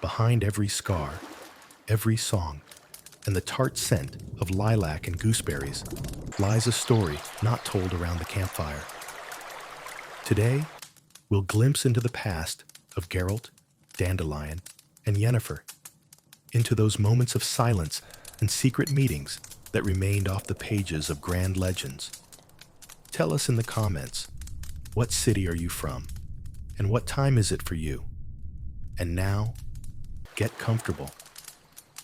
behind every scar, every song, and the tart scent of lilac and gooseberries lies a story not told around the campfire. Today, we'll glimpse into the past of Geralt, Dandelion, and Yennefer, into those moments of silence and secret meetings that remained off the pages of grand legends. Tell us in the comments, what city are you from, and what time is it for you? And now, get comfortable.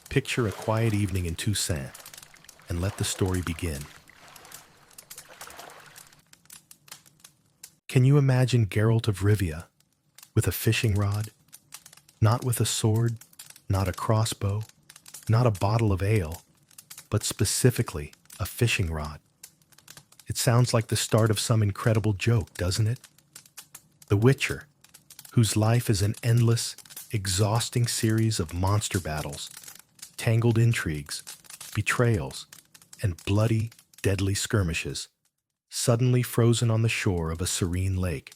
Picture a quiet evening in Toussaint, and let the story begin. Can you imagine Geralt of Rivia with a fishing rod? Not with a sword, not a crossbow, not a bottle of ale, but specifically a fishing rod. It sounds like the start of some incredible joke, doesn't it? The Witcher, whose life is an endless, exhausting series of monster battles, tangled intrigues, betrayals, and bloody, deadly skirmishes, suddenly frozen on the shore of a serene lake,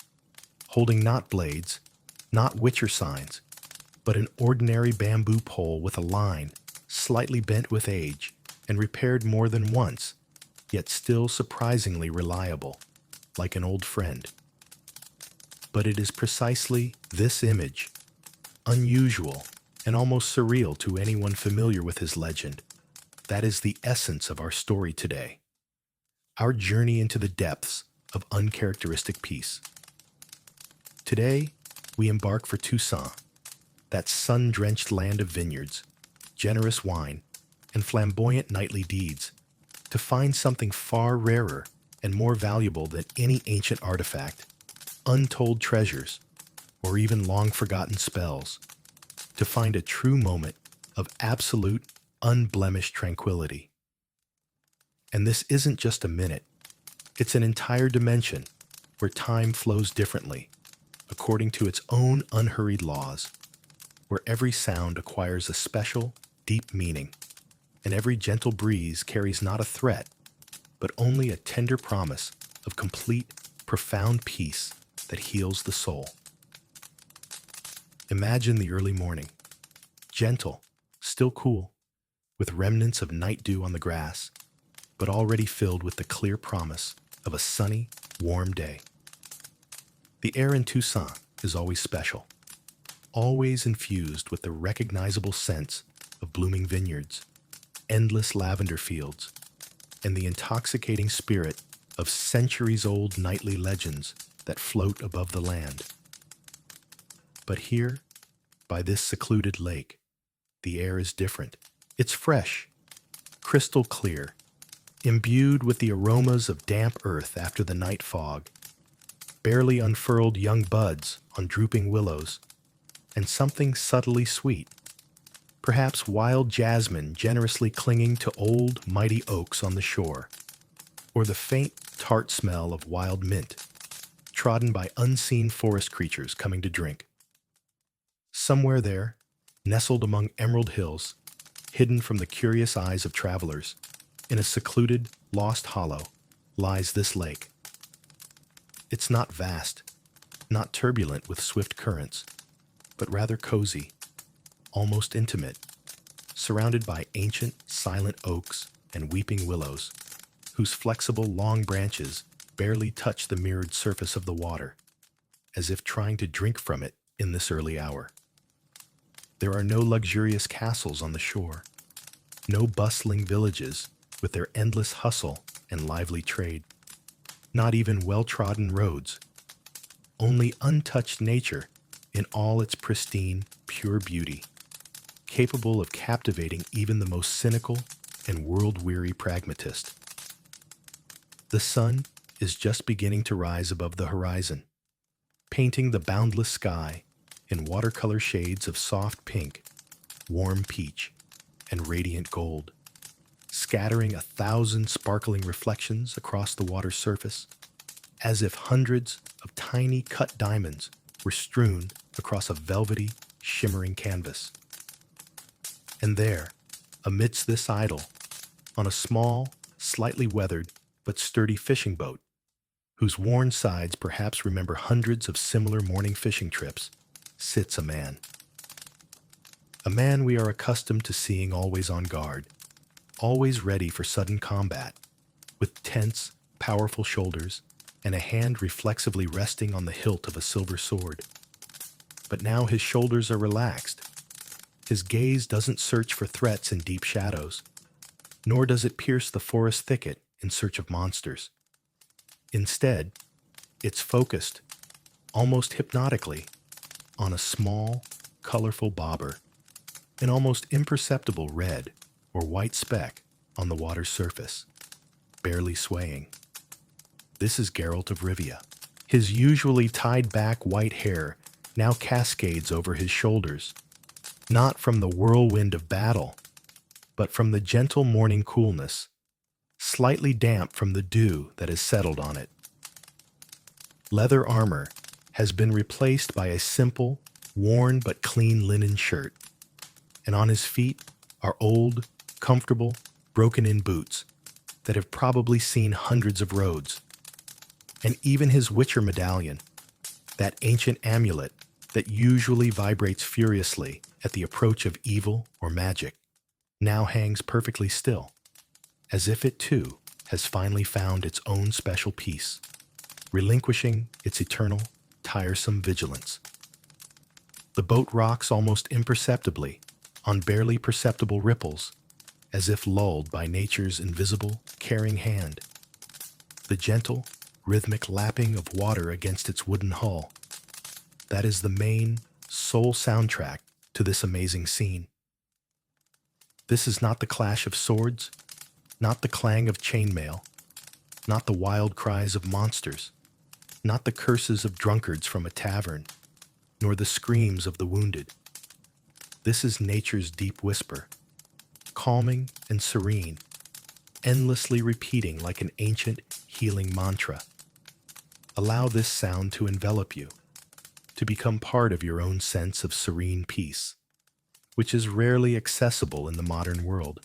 holding not blades, not Witcher signs, but an ordinary bamboo pole with a line slightly bent with age and repaired more than once, yet still surprisingly reliable, like an old friend. But it is precisely this image, unusual and almost surreal to anyone familiar with his legend, that is the essence of our story today. Our journey into the depths of uncharacteristic peace. Today, we embark for Toussaint, that sun-drenched land of vineyards, generous wine, and flamboyant knightly deeds, to find something far rarer and more valuable than any ancient artifact, untold treasures, or even long-forgotten spells, to find a true moment of absolute, unblemished tranquility. And this isn't just a minute, it's an entire dimension where time flows differently, according to its own unhurried laws, where every sound acquires a special, deep meaning, and every gentle breeze carries not a threat, but only a tender promise of complete, profound peace that heals the soul. Imagine the early morning, gentle, still cool, with remnants of night dew on the grass, but already filled with the clear promise of a sunny, warm day. The air in Toussaint is always special, always infused with the recognizable sense of blooming vineyards, endless lavender fields, and the intoxicating spirit of centuries-old nightly legends that float above the land. But here, by this secluded lake, the air is different. It's fresh, crystal clear, imbued with the aromas of damp earth after the night fog, barely unfurled young buds on drooping willows, and something subtly sweet, perhaps wild jasmine generously clinging to old, mighty oaks on the shore, or the faint, tart smell of wild mint, trodden by unseen forest creatures coming to drink. Somewhere there, nestled among emerald hills, hidden from the curious eyes of travelers, in a secluded, lost hollow, lies this lake. It's not vast, not turbulent with swift currents, but rather cozy, almost intimate, surrounded by ancient, silent oaks and weeping willows, whose flexible, long branches barely touch the mirrored surface of the water, as if trying to drink from it in this early hour. There are no luxurious castles on the shore, no bustling villages with their endless hustle and lively trade, not even well-trodden roads, only untouched nature in all its pristine, pure beauty, capable of captivating even the most cynical and world-weary pragmatist. The sun is just beginning to rise above the horizon, painting the boundless sky in watercolor shades of soft pink, warm peach, and radiant gold, scattering 1,000 sparkling reflections across the water's surface, as if hundreds of tiny cut diamonds were strewn across a velvety, shimmering canvas. And there, amidst this idyll, on a small, slightly weathered but sturdy fishing boat, whose worn sides perhaps remember hundreds of similar morning fishing trips, sits a man. a man we are accustomed to seeing always on guard, always ready for sudden combat, with tense, powerful shoulders and a hand reflexively resting on the hilt of a silver sword. But now his shoulders are relaxed. His gaze doesn't search for threats in deep shadows, nor does it pierce the forest thicket in search of monsters. Instead, it's focused, almost hypnotically, on a small, colorful bobber, an almost imperceptible red or white speck on the water's surface, barely swaying. This is Geralt of Rivia. His usually tied-back white hair now cascades over his shoulders, not from the whirlwind of battle, but from the gentle morning coolness, slightly damp from the dew that has settled on it. Leather armor has been replaced by a simple, worn but clean linen shirt, and on his feet are old, comfortable, broken-in boots that have probably seen hundreds of roads. And even his Witcher medallion, that ancient amulet that usually vibrates furiously at the approach of evil or magic, now hangs perfectly still, as if it too has finally found its own special peace, relinquishing its eternal, tiresome vigilance. The boat rocks almost imperceptibly on barely perceptible ripples, as if lulled by nature's invisible, caring hand. The gentle, rhythmic lapping of water against its wooden hull, that is the main, sole soundtrack to this amazing scene. This is not the clash of swords, not the clang of chainmail, not the wild cries of monsters, not the curses of drunkards from a tavern, nor the screams of the wounded. This is nature's deep whisper, calming and serene, endlessly repeating like an ancient, healing mantra. Allow this sound to envelop you, to become part of your own sense of serene peace, which is rarely accessible in the modern world.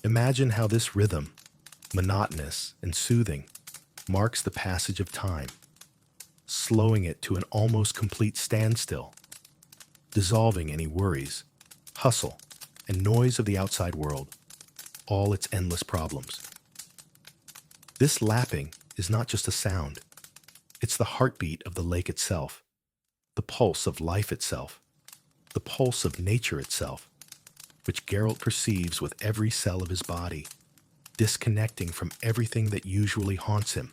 Imagine how this rhythm, monotonous and soothing, marks the passage of time, slowing it to an almost complete standstill, dissolving any worries, hustle, and noise of the outside world, all its endless problems. This lapping is not just a sound. It's the heartbeat of the lake itself, the pulse of life itself, the pulse of nature itself, which Geralt perceives with every cell of his body, disconnecting from everything that usually haunts him,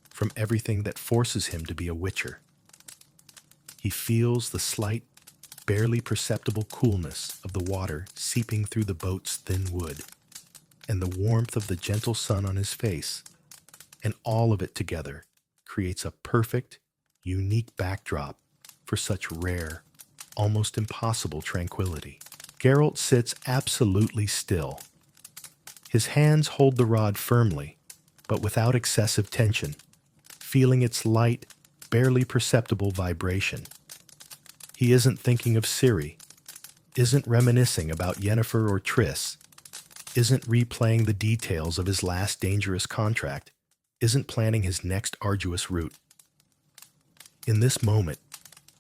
from everything that forces him to be a witcher. He feels the slight, barely perceptible coolness of the water seeping through the boat's thin wood, and the warmth of the gentle sun on his face, and all of it together creates a perfect, unique backdrop for such rare, almost impossible tranquility. Geralt sits absolutely still. His hands hold the rod firmly, but without excessive tension, feeling its light, barely perceptible vibration. He isn't thinking of Ciri, isn't reminiscing about Yennefer or Triss, isn't replaying the details of his last dangerous contract, isn't planning his next arduous route. In this moment,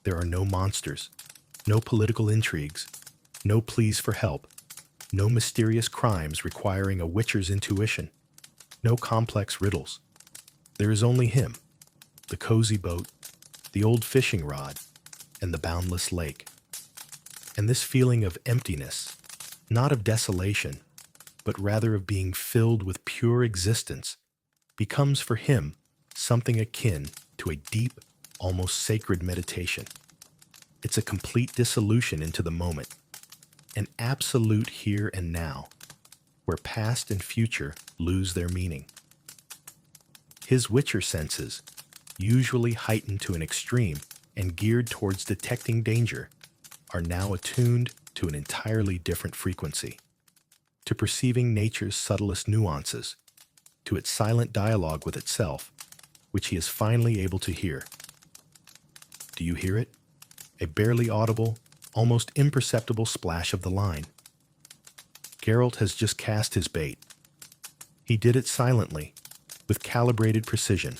there are no monsters, no political intrigues, no pleas for help, no mysterious crimes requiring a witcher's intuition, no complex riddles. There is only him, the cozy boat, the old fishing rod, and the boundless lake. And this feeling of emptiness, not of desolation, but rather of being filled with pure existence, becomes for him something akin to a deep, almost sacred meditation. It's a complete dissolution into the moment, an absolute here and now, where past and future lose their meaning. His Witcher senses, usually heightened to an extreme and geared towards detecting danger, are now attuned to an entirely different frequency, to perceiving nature's subtlest nuances, to its silent dialogue with itself, which he is finally able to hear. Do you hear it? A barely audible, almost imperceptible splash of the line. Geralt has just cast his bait. He did it silently, with calibrated precision,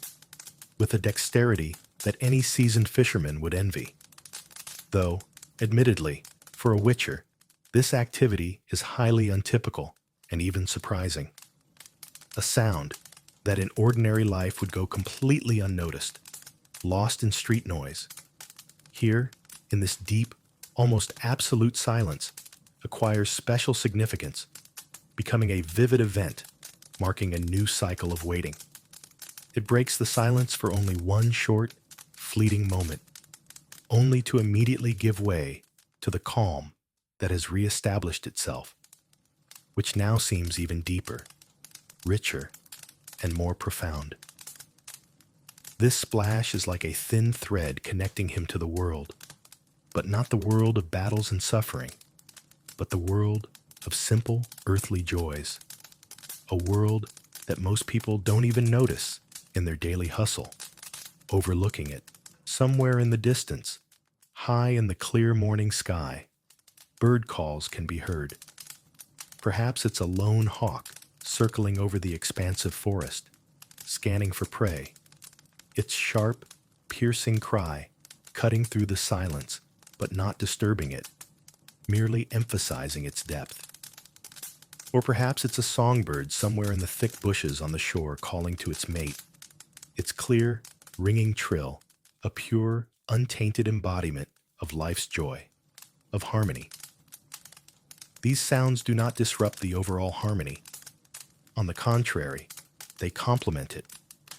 with a dexterity that any seasoned fisherman would envy. Though, admittedly, For a witcher, this activity is highly untypical and even surprising. A sound that in ordinary life would go completely unnoticed, lost in street noise. Here, in this deep, almost absolute silence, acquires special significance, becoming a vivid event, marking a new cycle of waiting. It breaks the silence for only one short, fleeting moment, only to immediately give way to the calm that has reestablished itself, which now seems even deeper, richer, and more profound. This splash is like a thin thread connecting him to the world, but not the world of battles and suffering, but the world of simple earthly joys, a world that most people don't even notice in their daily hustle. Overlooking it, somewhere in the distance, high in the clear morning sky, bird calls can be heard. Perhaps it's a lone hawk circling over the expansive forest, scanning for prey, its sharp, piercing cry cutting through the silence but not disturbing it, merely emphasizing its depth. Or perhaps it's a songbird somewhere in the thick bushes on the shore calling to its mate, its clear, ringing trill, a pure, untainted embodiment of life's joy, of harmony. These sounds do not disrupt the overall harmony. On the contrary, they complement it,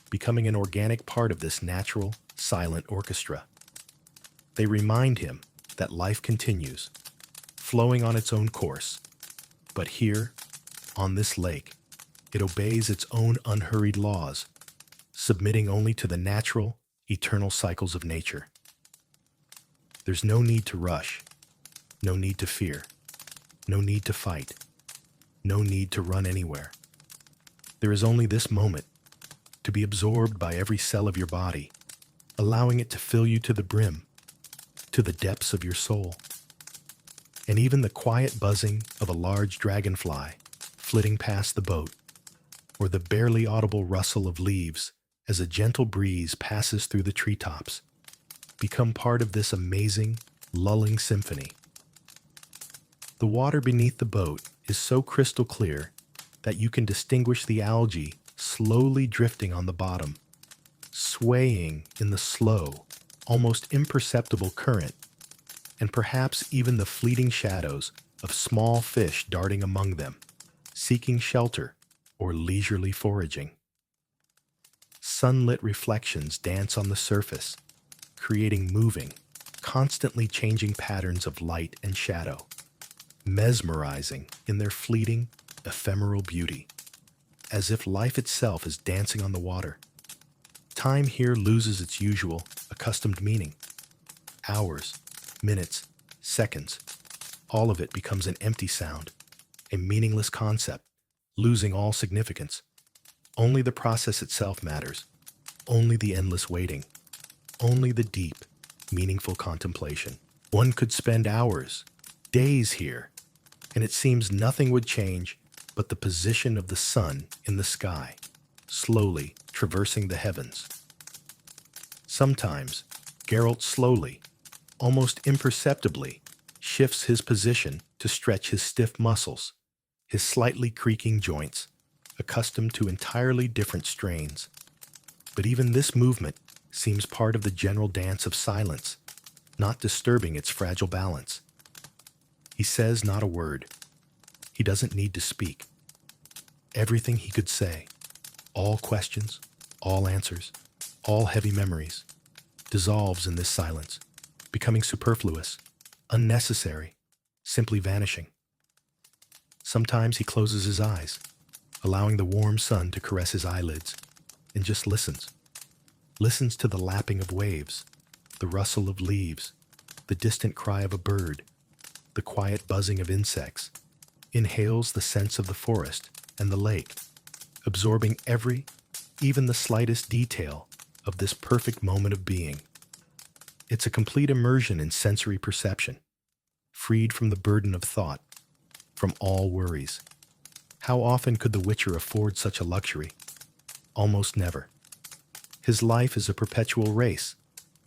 becoming an organic part of this natural, silent orchestra. They remind him that life continues, flowing on its own course. But here, on this lake, it obeys its own unhurried laws, submitting only to the natural, eternal cycles of nature. There's no need to rush, no need to fear, no need to fight, no need to run anywhere. There is only this moment, to be absorbed by every cell of your body, allowing it to fill you to the brim, to the depths of your soul. And even the quiet buzzing of a large dragonfly flitting past the boat, or the barely audible rustle of leaves as a gentle breeze passes through the treetops, become part of this amazing, lulling symphony. The water beneath the boat is so crystal clear that you can distinguish the algae slowly drifting on the bottom, swaying in the slow, almost imperceptible current, and perhaps even the fleeting shadows of small fish darting among them, seeking shelter or leisurely foraging. Sunlit reflections dance on the surface, creating moving, constantly changing patterns of light and shadow, mesmerizing in their fleeting, ephemeral beauty, as if life itself is dancing on the water. Time here loses its usual, accustomed meaning. Hours, minutes, seconds, all of it becomes an empty sound, a meaningless concept, losing all significance. Only the process itself matters, only the endless waiting, only the deep, meaningful contemplation. One could spend hours, days here, and it seems nothing would change but the position of the sun in the sky, slowly traversing the heavens. Sometimes, Geralt slowly, almost imperceptibly, shifts his position to stretch his stiff muscles, his slightly creaking joints, accustomed to entirely different strains. But even this movement seems part of the general dance of silence, not disturbing its fragile balance. He says not a word. He doesn't need to speak. Everything he could say, all questions, all answers, all heavy memories, dissolves in this silence, becoming superfluous, unnecessary, simply vanishing. Sometimes he closes his eyes, allowing the warm sun to caress his eyelids, and just listens. Listens to the lapping of waves, the rustle of leaves, the distant cry of a bird, the quiet buzzing of insects, inhales the scents of the forest and the lake, absorbing every, even the slightest detail of this perfect moment of being. It's a complete immersion in sensory perception, freed from the burden of thought, from all worries. How often could the Witcher afford such a luxury? Almost never. His life is a perpetual race,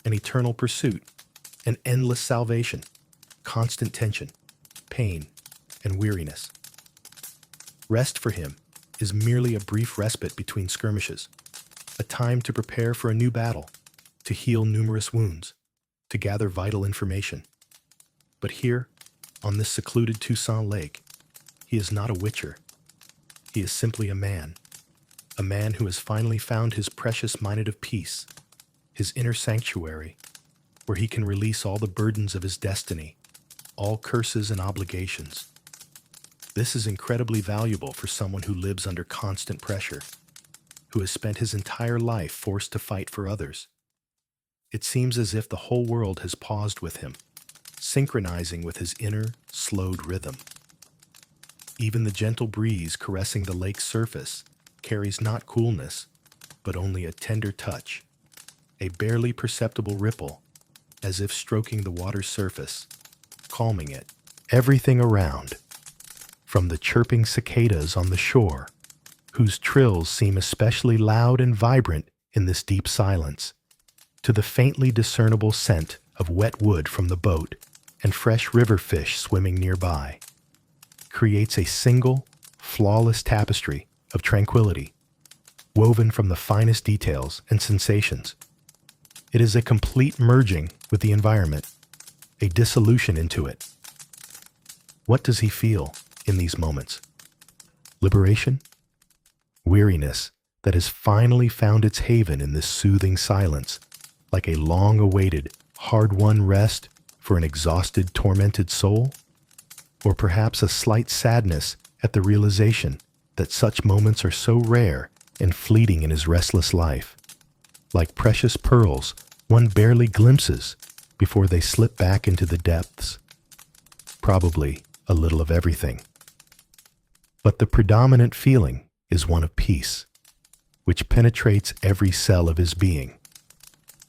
an eternal pursuit, an endless salvation, constant tension, pain, and weariness. Rest for him is merely a brief respite between skirmishes, a time to prepare for a new battle, to heal numerous wounds, to gather vital information. But here, on this secluded Toussaint lake, he is not a witcher. He is simply a man who has finally found his precious minute of peace, his inner sanctuary, where he can release all the burdens of his destiny, all curses and obligations. This is incredibly valuable for someone who lives under constant pressure, who has spent his entire life forced to fight for others. It seems as if the whole world has paused with him, synchronizing with his inner, slowed rhythm. Even the gentle breeze caressing the lake's surface carries not coolness, but only a tender touch, a barely perceptible ripple, as if stroking the water's surface, calming it. Everything around, from the chirping cicadas on the shore, whose trills seem especially loud and vibrant in this deep silence, to the faintly discernible scent of wet wood from the boat and fresh river fish swimming nearby, creates a single, flawless tapestry of tranquility, woven from the finest details and sensations. It is a complete merging with the environment, a dissolution into it. What does he feel in these moments? Liberation? Weariness that has finally found its haven in this soothing silence, like a long-awaited, hard-won rest for an exhausted, tormented soul? Or perhaps a slight sadness at the realization that such moments are so rare and fleeting in his restless life, like precious pearls one barely glimpses before they slip back into the depths. Probably a little of everything. But the predominant feeling is one of peace, which penetrates every cell of his being,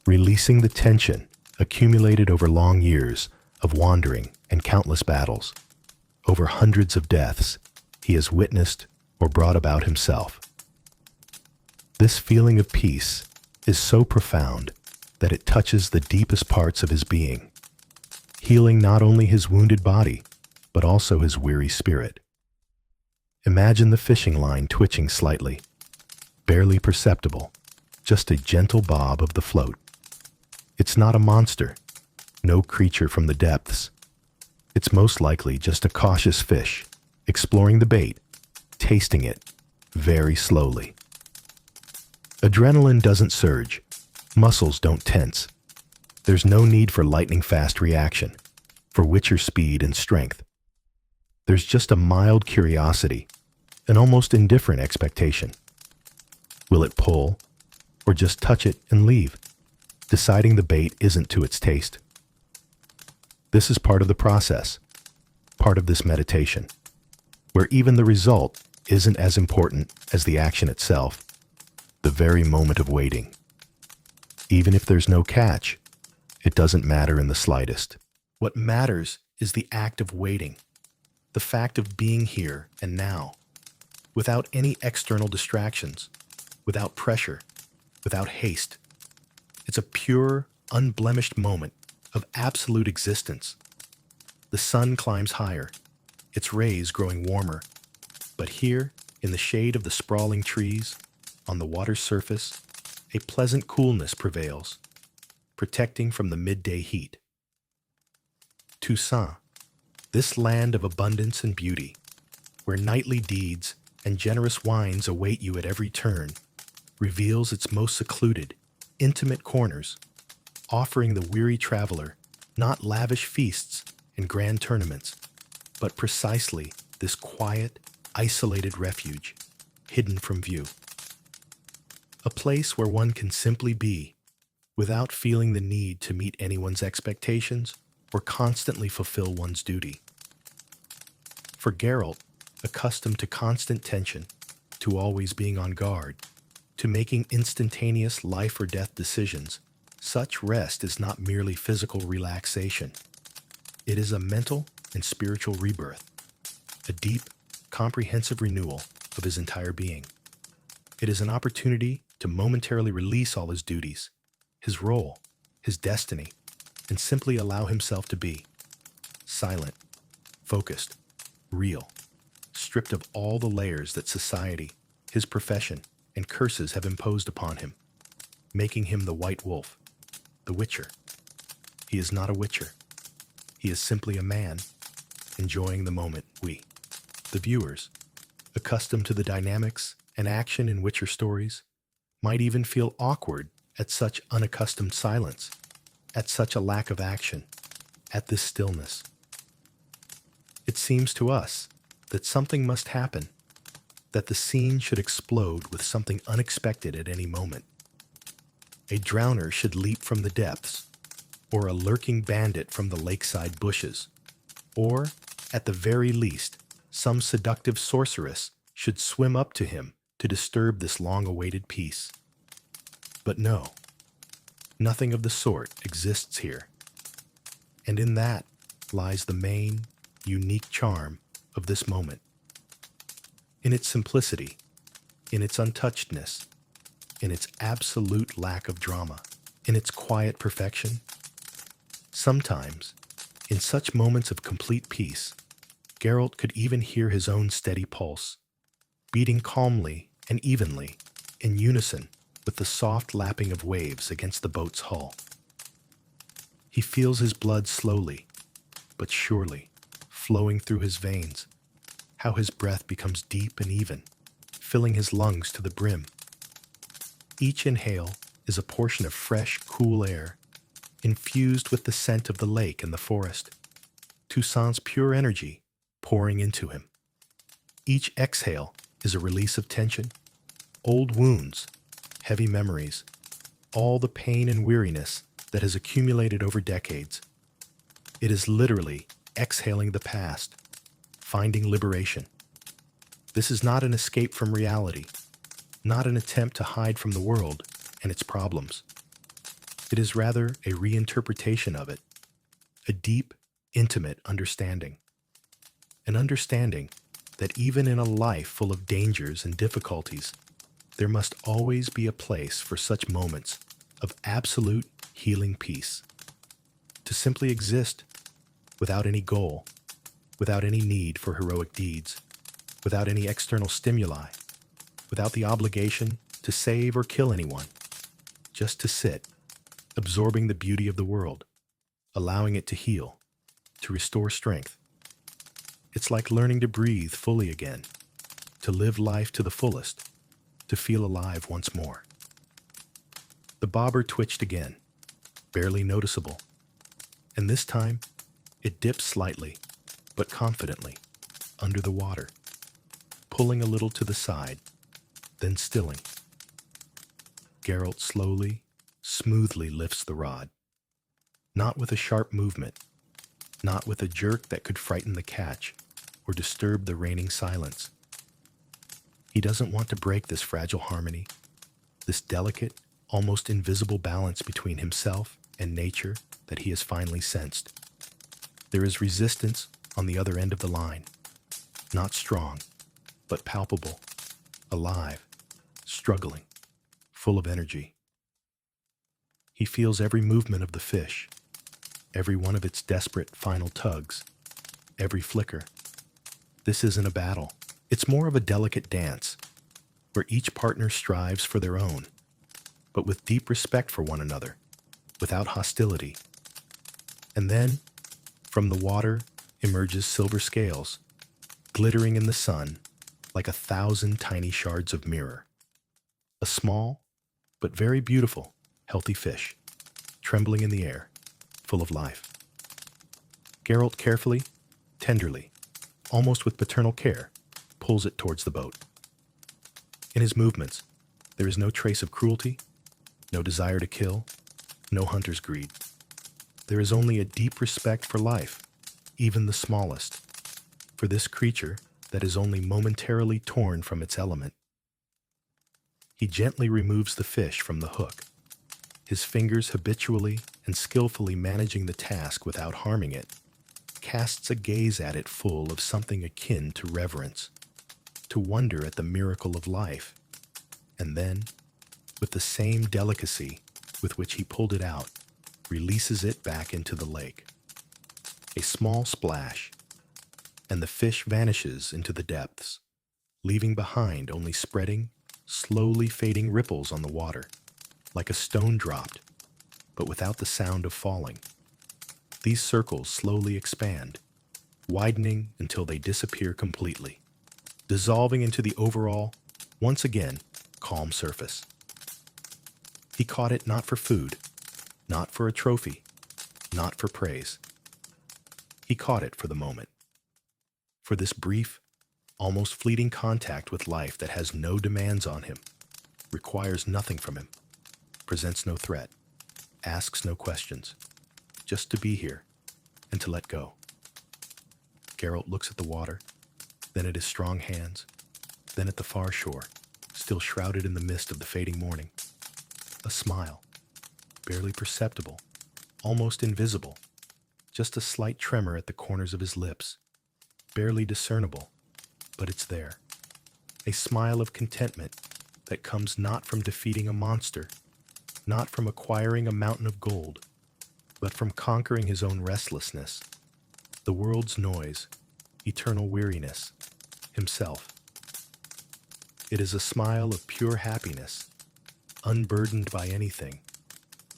releasing the tension accumulated over long years of wandering and countless battles, over hundreds of deaths he has witnessed or brought about himself. This feeling of peace is so profound that it touches the deepest parts of his being, healing not only his wounded body, but also his weary spirit. Imagine the fishing line twitching slightly, barely perceptible, just a gentle bob of the float. It's not a monster, no creature from the depths. It's most likely just a cautious fish, exploring the bait, tasting it very slowly. Adrenaline doesn't surge, muscles don't tense. There's no need for lightning-fast reaction, for witcher speed and strength. There's just a mild curiosity, an almost indifferent expectation. Will it pull, or just touch it and leave, deciding the bait isn't to its taste? This is part of the process, part of this meditation, where even the result isn't as important as the action itself, the very moment of waiting. Even if there's no catch, it doesn't matter in the slightest. What matters is the act of waiting, the fact of being here and now, without any external distractions, without pressure, without haste. It's a pure, unblemished moment of absolute existence. The sun climbs higher, its rays growing warmer, but here, in the shade of the sprawling trees, on the water's surface, a pleasant coolness prevails, protecting from the midday heat. Toussaint, this land of abundance and beauty, where knightly deeds and generous wines await you at every turn, reveals its most secluded, intimate corners, offering the weary traveler not lavish feasts and grand tournaments, but precisely this quiet, isolated refuge, hidden from view. A place where one can simply be, without feeling the need to meet anyone's expectations or constantly fulfill one's duty. For Geralt, accustomed to constant tension, to always being on guard, to making instantaneous life or death decisions, such rest is not merely physical relaxation. It is a mental and spiritual rebirth, a deep, comprehensive renewal of his entire being. It is an opportunity to momentarily release all his duties, his role, his destiny, and simply allow himself to be. silent, focused, real, stripped of all the layers that society, his profession, and curses have imposed upon him, making him the White Wolf, the Witcher. He is not a Witcher. He is simply a man, enjoying the moment we, the viewers, accustomed to the dynamics and action in Witcher stories, might even feel awkward at such unaccustomed silence, at such a lack of action, at this stillness. It seems to us that something must happen, that the scene should explode with something unexpected at any moment. A drowner should leap from the depths, or a lurking bandit from the lakeside bushes, or, at the very least, some seductive sorceress should swim up to him to disturb this long-awaited peace. But no, nothing of the sort exists here. And in that lies the main, unique charm of this moment. In its simplicity, in its untouchedness, in its absolute lack of drama, in its quiet perfection. Sometimes, in such moments of complete peace, Geralt could even hear his own steady pulse, beating calmly and evenly, in unison with the soft lapping of waves against the boat's hull. He feels his blood slowly, but surely, flowing through his veins, how his breath becomes deep and even, filling his lungs to the brim. Each inhale is a portion of fresh, cool air, infused with the scent of the lake and the forest, Toussaint's pure energy pouring into him. Each exhale is a release of tension, old wounds, heavy memories, all the pain and weariness that has accumulated over decades. It is literally exhaling the past, finding liberation. This is not an escape from reality, not an attempt to hide from the world and its problems. It is rather a reinterpretation of it, a deep, intimate understanding. An understanding that even in a life full of dangers and difficulties, there must always be a place for such moments of absolute healing peace. To simply exist without any goal, without any need for heroic deeds, without any external stimuli, without the obligation to save or kill anyone, just to sit, absorbing the beauty of the world, allowing it to heal, to restore strength. It's like learning to breathe fully again, to live life to the fullest, to feel alive once more. The bobber twitched again, barely noticeable, and this time it dipped slightly, but confidently, under the water, pulling a little to the side, then stilling. Geralt slowly, smoothly lifts the rod, not with a sharp movement, not with a jerk that could frighten the catch or disturb the reigning silence. He doesn't want to break this fragile harmony, this delicate, almost invisible balance between himself and nature that he has finally sensed. There is resistance on the other end of the line, not strong, but palpable, alive, struggling, full of energy. He feels every movement of the fish, every one of its desperate final tugs, every flicker. This isn't a battle. It's more of a delicate dance, where each partner strives for their own, but with deep respect for one another, without hostility. And then, from the water emerges silver scales, glittering in the sun like 1,000 tiny shards of mirror. A small, but very beautiful, healthy fish, trembling in the air, full of life. Geralt carefully, tenderly, almost with paternal care, pulls it towards the boat. In his movements, there is no trace of cruelty, no desire to kill, no hunter's greed. There is only a deep respect for life, even the smallest, for this creature that is only momentarily torn from its element. He gently removes the fish from the hook, his fingers habitually and skillfully managing the task without harming it, casts a gaze at it full of something akin to reverence, to wonder at the miracle of life, and then, with the same delicacy with which he pulled it out, releases it back into the lake. a small splash, and the fish vanishes into the depths, leaving behind only spreading, slowly fading ripples on the water, like a stone dropped, but without the sound of falling. These circles slowly expand, widening until they disappear completely, dissolving into the overall, once again, calm surface. He caught it not for food, not for a trophy, not for praise. He caught it for the moment, for this brief, almost fleeting contact with life that has no demands on him, requires nothing from him, presents no threat, asks no questions, just to be here and to let go. Geralt looks at the water, then at his strong hands, then at the far shore, still shrouded in the mist of the fading morning. A smile, barely perceptible, almost invisible, just a slight tremor at the corners of his lips, barely discernible, but it's there. A smile of contentment that comes not from defeating a monster, not from acquiring a mountain of gold, but from conquering his own restlessness, the world's noise, eternal weariness, himself. It is a smile of pure happiness, unburdened by anything,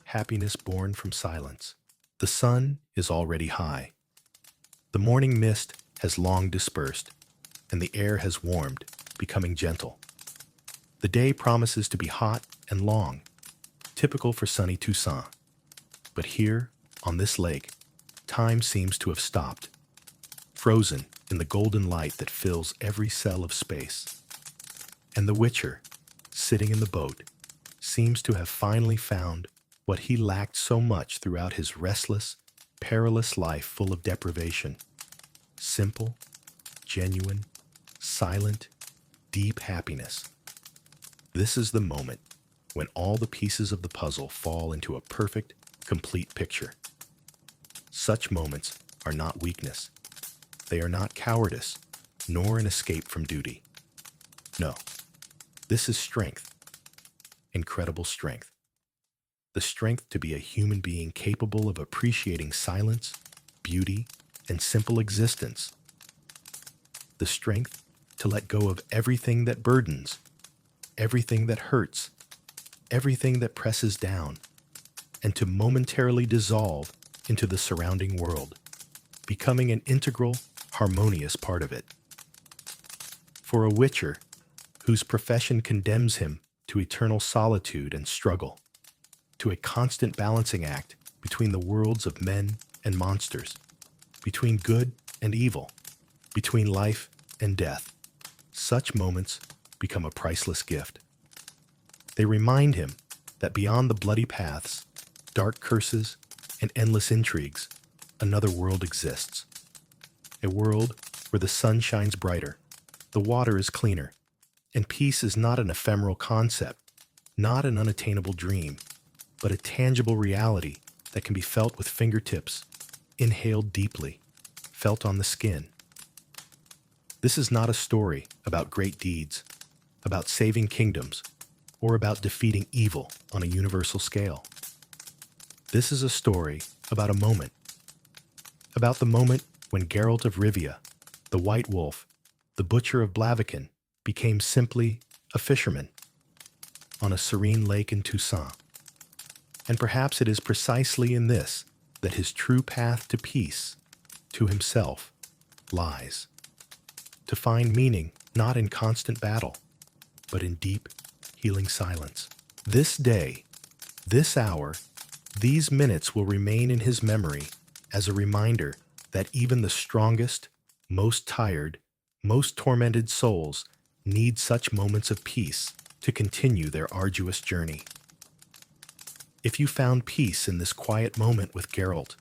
happiness born from silence. The sun is already high. The morning mist has long dispersed, and the air has warmed, becoming gentle. The day promises to be hot and long, typical for sunny Toussaint. But here, on this lake, time seems to have stopped, frozen in the golden light that fills every cell of space. And the Witcher, sitting in the boat, seems to have finally found what he lacked so much throughout his restless, perilous life full of deprivation. Simple, genuine, silent, deep happiness. This is the moment when all the pieces of the puzzle fall into a perfect, complete picture. Such moments are not weakness. They are not cowardice, nor an escape from duty. No, this is strength, incredible strength. The strength to be a human being capable of appreciating silence, beauty, and simple existence. The strength to let go of everything that burdens, everything that hurts, everything that presses down, and to momentarily dissolve into the surrounding world, becoming an integral, harmonious part of it. For a Witcher, whose profession condemns him to eternal solitude and struggle, to a constant balancing act between the worlds of men and monsters, between good and evil, between life and death, such moments become a priceless gift. They remind him that beyond the bloody paths, dark curses, and endless intrigues, another world exists. A world where the sun shines brighter, the water is cleaner, and peace is not an ephemeral concept, not an unattainable dream, but a tangible reality that can be felt with fingertips, inhaled deeply, felt on the skin. This is not a story about great deeds, about saving kingdoms, or about defeating evil on a universal scale. This is a story about a moment. About the moment when Geralt of Rivia, the White Wolf, the Butcher of Blaviken, became simply a fisherman on a serene lake in Toussaint. And perhaps it is precisely in this that his true path to peace, to himself, lies. To find meaning not in constant battle, but in deep, healing silence. This day, this hour, these minutes will remain in his memory as a reminder that even the strongest, most tired, most tormented souls need such moments of peace to continue their arduous journey. If you found peace in this quiet moment with Geralt,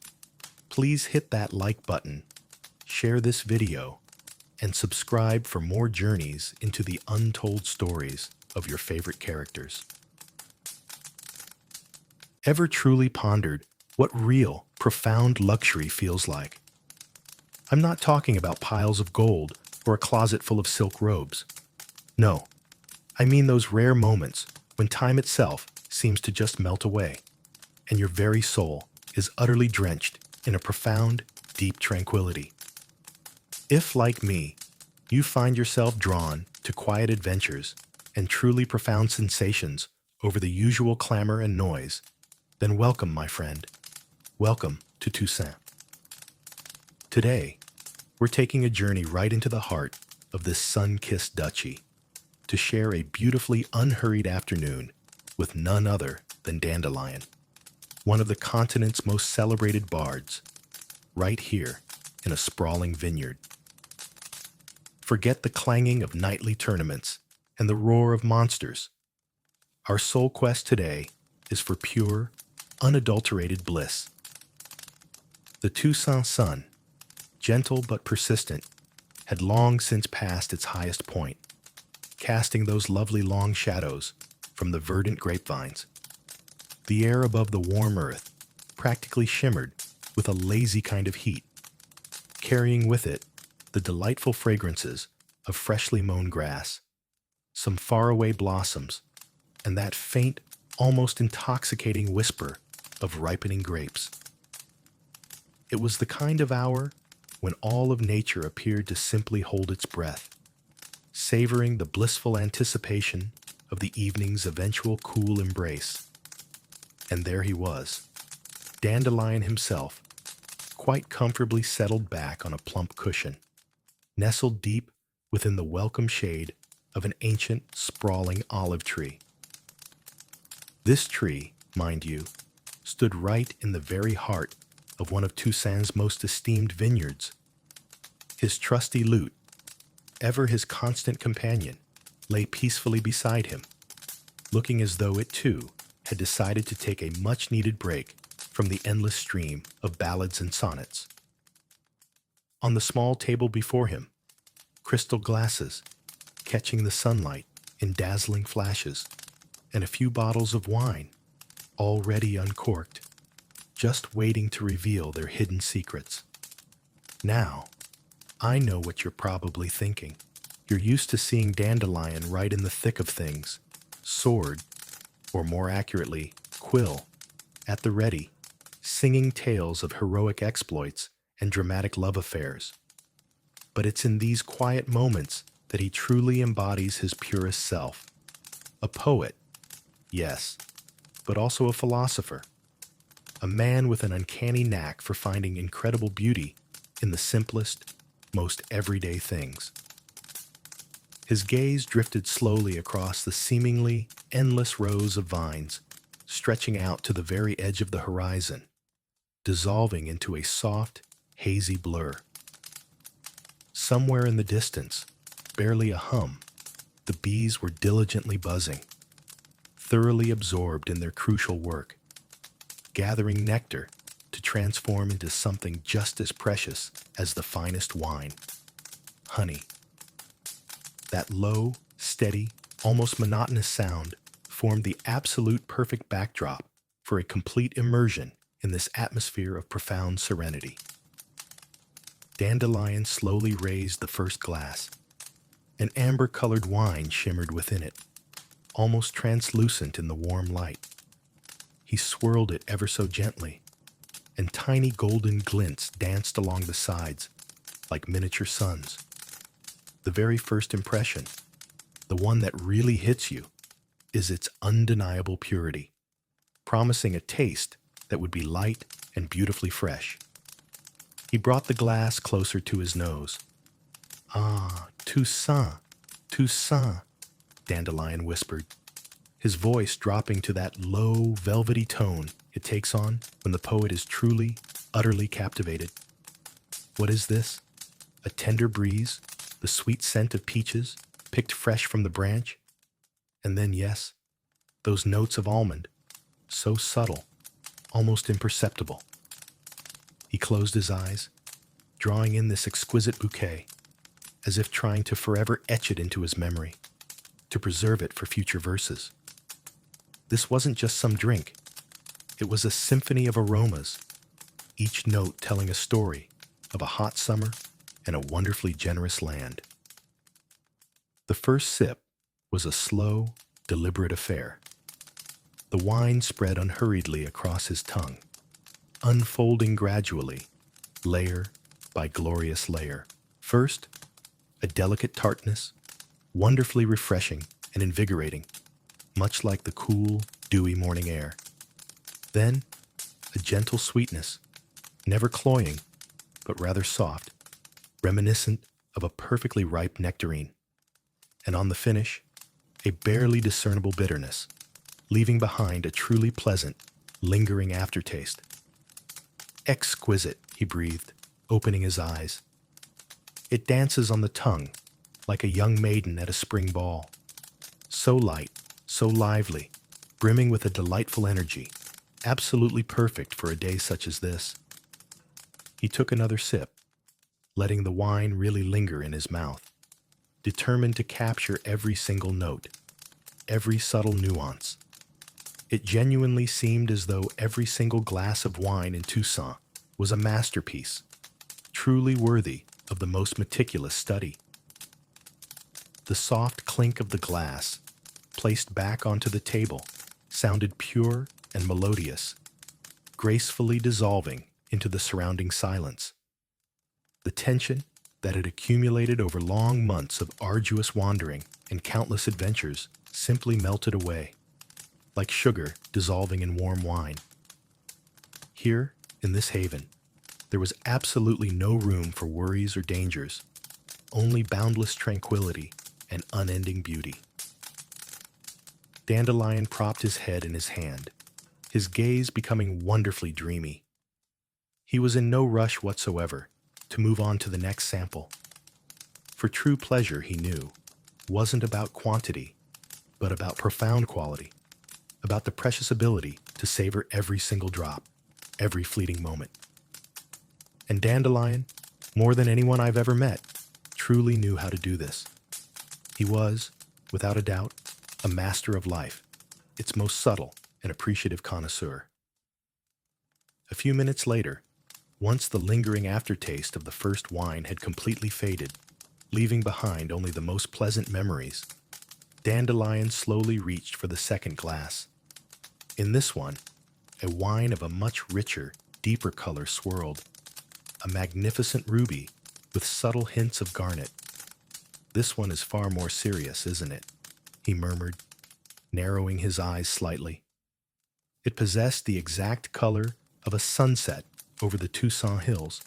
please hit that like button, share this video, and subscribe for more journeys into the untold stories of your favorite characters. Ever truly pondered what real, profound luxury feels like? I'm not talking about piles of gold or a closet full of silk robes. No, I mean those rare moments when time itself seems to just melt away, and your very soul is utterly drenched in a profound, deep tranquility. If, like me, you find yourself drawn to quiet adventures and truly profound sensations over the usual clamor and noise, then welcome, my friend. Welcome to Toussaint. Today, we're taking a journey right into the heart of this sun-kissed duchy to share a beautifully unhurried afternoon with none other than Dandelion, one of the continent's most celebrated bards, right here in a sprawling vineyard. Forget the clanging of nightly tournaments and the roar of monsters. Our sole quest today is for pure, unadulterated bliss. The Toussaint sun, gentle but persistent, had long since passed its highest point, casting those lovely long shadows from the verdant grapevines. The air above the warm earth practically shimmered with a lazy kind of heat, carrying with it the delightful fragrances of freshly mown grass, some faraway blossoms, and that faint, almost intoxicating whisper of ripening grapes. It was the kind of hour when all of nature appeared to simply hold its breath, savoring the blissful anticipation of the evening's eventual cool embrace. And there he was, Dandelion himself, quite comfortably settled back on a plump cushion, nestled deep within the welcome shade of an ancient, sprawling olive tree. This tree, mind you, stood right in the very heart of one of Toussaint's most esteemed vineyards. His trusty lute, ever his constant companion, lay peacefully beside him, looking as though it too had decided to take a much-needed break from the endless stream of ballads and sonnets. On the small table before him, crystal glasses, catching the sunlight in dazzling flashes, and a few bottles of wine, already uncorked, just waiting to reveal their hidden secrets. Now, I know what you're probably thinking. You're used to seeing Dandelion right in the thick of things, sword, or more accurately, quill, at the ready, singing tales of heroic exploits and dramatic love affairs. But it's in these quiet moments that he truly embodies his purest self. A poet, yes, but also a philosopher. A man with an uncanny knack for finding incredible beauty in the simplest, most everyday things. His gaze drifted slowly across the seemingly endless rows of vines, stretching out to the very edge of the horizon, dissolving into a soft, hazy blur. Somewhere in the distance, barely a hum, the bees were diligently buzzing, thoroughly absorbed in their crucial work, gathering nectar to transform into something just as precious as the finest wine, honey. That low, steady, almost monotonous sound formed the absolute perfect backdrop for a complete immersion in this atmosphere of profound serenity. Dandelion slowly raised the first glass. An amber-colored wine shimmered within it, almost translucent in the warm light. He swirled it ever so gently, and tiny golden glints danced along the sides like miniature suns. The very first impression, the one that really hits you, is its undeniable purity, promising a taste that would be light and beautifully fresh. He brought the glass closer to his nose. "Ah, Toussaint, Toussaint," Dandelion whispered, his voice dropping to that low, velvety tone it takes on when the poet is truly, utterly captivated. What is this? A tender breeze, the sweet scent of peaches, picked fresh from the branch? And then, yes, those notes of almond, so subtle, almost imperceptible. He closed his eyes, drawing in this exquisite bouquet, as if trying to forever etch it into his memory, to preserve it for future verses. This wasn't just some drink. It was a symphony of aromas, each note telling a story of a hot summer and a wonderfully generous land. The first sip was a slow, deliberate affair. The wine spread unhurriedly across his tongue, unfolding gradually layer by glorious layer. First, a delicate tartness, wonderfully refreshing and invigorating, much like the cool, dewy morning air. Then, a gentle sweetness, never cloying, but rather soft, reminiscent of a perfectly ripe nectarine. And on the finish, a barely discernible bitterness, leaving behind a truly pleasant, lingering aftertaste. Exquisite, he breathed, opening his eyes. It dances on the tongue, like a young maiden at a spring ball. So light, so lively, brimming with a delightful energy, absolutely perfect for a day such as this. He took another sip, letting the wine really linger in his mouth, determined to capture every single note, every subtle nuance. It genuinely seemed as though every single glass of wine in Toussaint was a masterpiece, truly worthy of the most meticulous study. The soft clink of the glass, placed back onto the table, sounded pure and melodious, gracefully dissolving into the surrounding silence. The tension that had accumulated over long months of arduous wandering and countless adventures simply melted away, like sugar dissolving in warm wine. Here, in this haven, there was absolutely no room for worries or dangers, only boundless tranquility and unending beauty. Dandelion propped his head in his hand, his gaze becoming wonderfully dreamy. He was in no rush whatsoever to move on to the next sample. For true pleasure, he knew, wasn't about quantity, but about profound quality, about the precious ability to savor every single drop, every fleeting moment. And Dandelion, more than anyone I've ever met, truly knew how to do this. He was, without a doubt, a master of life, its most subtle and appreciative connoisseur. A few minutes later, once the lingering aftertaste of the first wine had completely faded, leaving behind only the most pleasant memories, Dandelion slowly reached for the second glass. In this one, a wine of a much richer, deeper color swirled, a magnificent ruby with subtle hints of garnet. "This one is far more serious, isn't it?" he murmured, narrowing his eyes slightly. It possessed the exact color of a sunset over the Toussaint hills,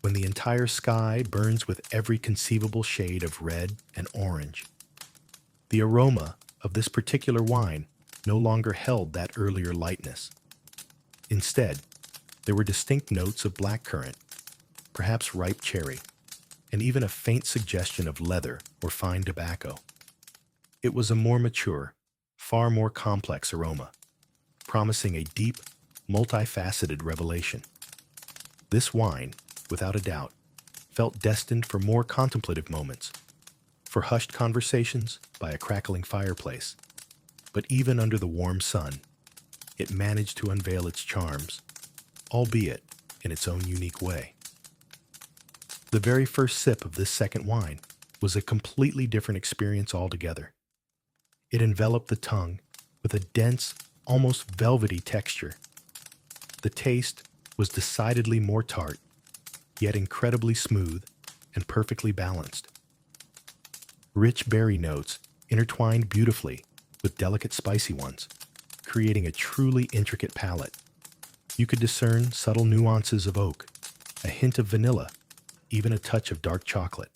when the entire sky burns with every conceivable shade of red and orange. The aroma of this particular wine no longer held that earlier lightness. Instead, there were distinct notes of blackcurrant, perhaps ripe cherry, and even a faint suggestion of leather or fine tobacco. It was a more mature, far more complex aroma, promising a deep, multifaceted revelation. This wine, without a doubt, felt destined for more contemplative moments, for hushed conversations by a crackling fireplace. But even under the warm sun, it managed to unveil its charms, albeit in its own unique way. The very first sip of this second wine was a completely different experience altogether. It enveloped the tongue with a dense, almost velvety texture. The taste was decidedly more tart, yet incredibly smooth and perfectly balanced. Rich berry notes intertwined beautifully with delicate spicy ones, creating a truly intricate palette. You could discern subtle nuances of oak, a hint of vanilla, even a touch of dark chocolate.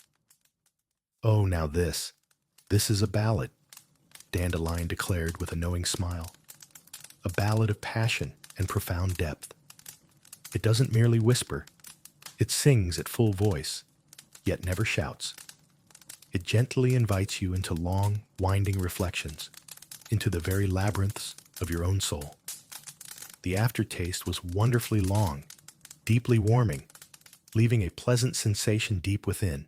"Oh, now this is a ballad," Dandelion declared with a knowing smile. "A ballad of passion and profound depth. It doesn't merely whisper, it sings at full voice, yet never shouts. It gently invites you into long, winding reflections, into the very labyrinths of your own soul." The aftertaste was wonderfully long, deeply warming, leaving a pleasant sensation deep within.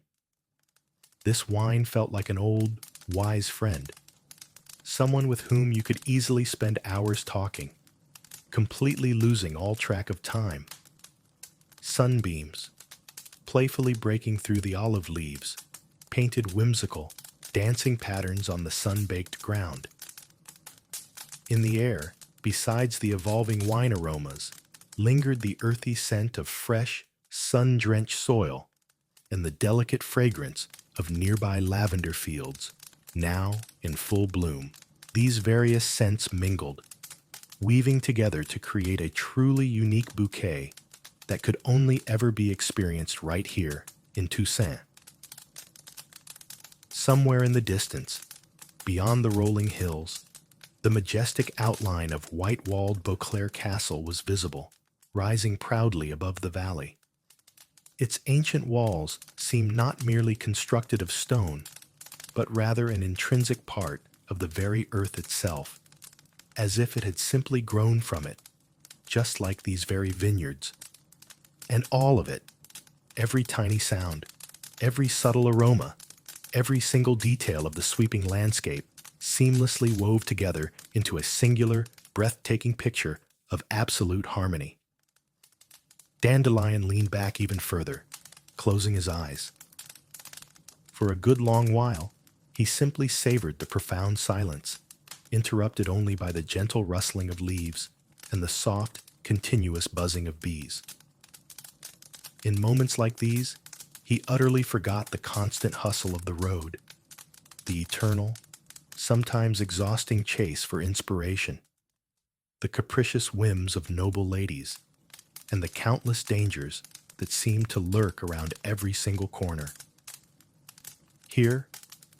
This wine felt like an old, wise friend, someone with whom you could easily spend hours talking, completely losing all track of time. Sunbeams, playfully breaking through the olive leaves, painted whimsical, dancing patterns on the sun-baked ground. In the air, besides the evolving wine aromas, lingered the earthy scent of fresh, sun-drenched soil, and the delicate fragrance of nearby lavender fields, now in full bloom. These various scents mingled, weaving together to create a truly unique bouquet that could only ever be experienced right here in Toussaint. Somewhere in the distance, beyond the rolling hills, the majestic outline of white-walled Beauclair Castle was visible, rising proudly above the valley. Its ancient walls seemed not merely constructed of stone, but rather an intrinsic part of the very earth itself, as if it had simply grown from it, just like these very vineyards. And all of it, every tiny sound, every subtle aroma, every single detail of the sweeping landscape, seamlessly wove together into a singular, breathtaking picture of absolute harmony. Dandelion leaned back even further, closing his eyes. For a good long while, he simply savored the profound silence, interrupted only by the gentle rustling of leaves and the soft, continuous buzzing of bees. In moments like these, he utterly forgot the constant hustle of the road, the eternal, sometimes exhausting chase for inspiration, the capricious whims of noble ladies, and the countless dangers that seemed to lurk around every single corner. Here,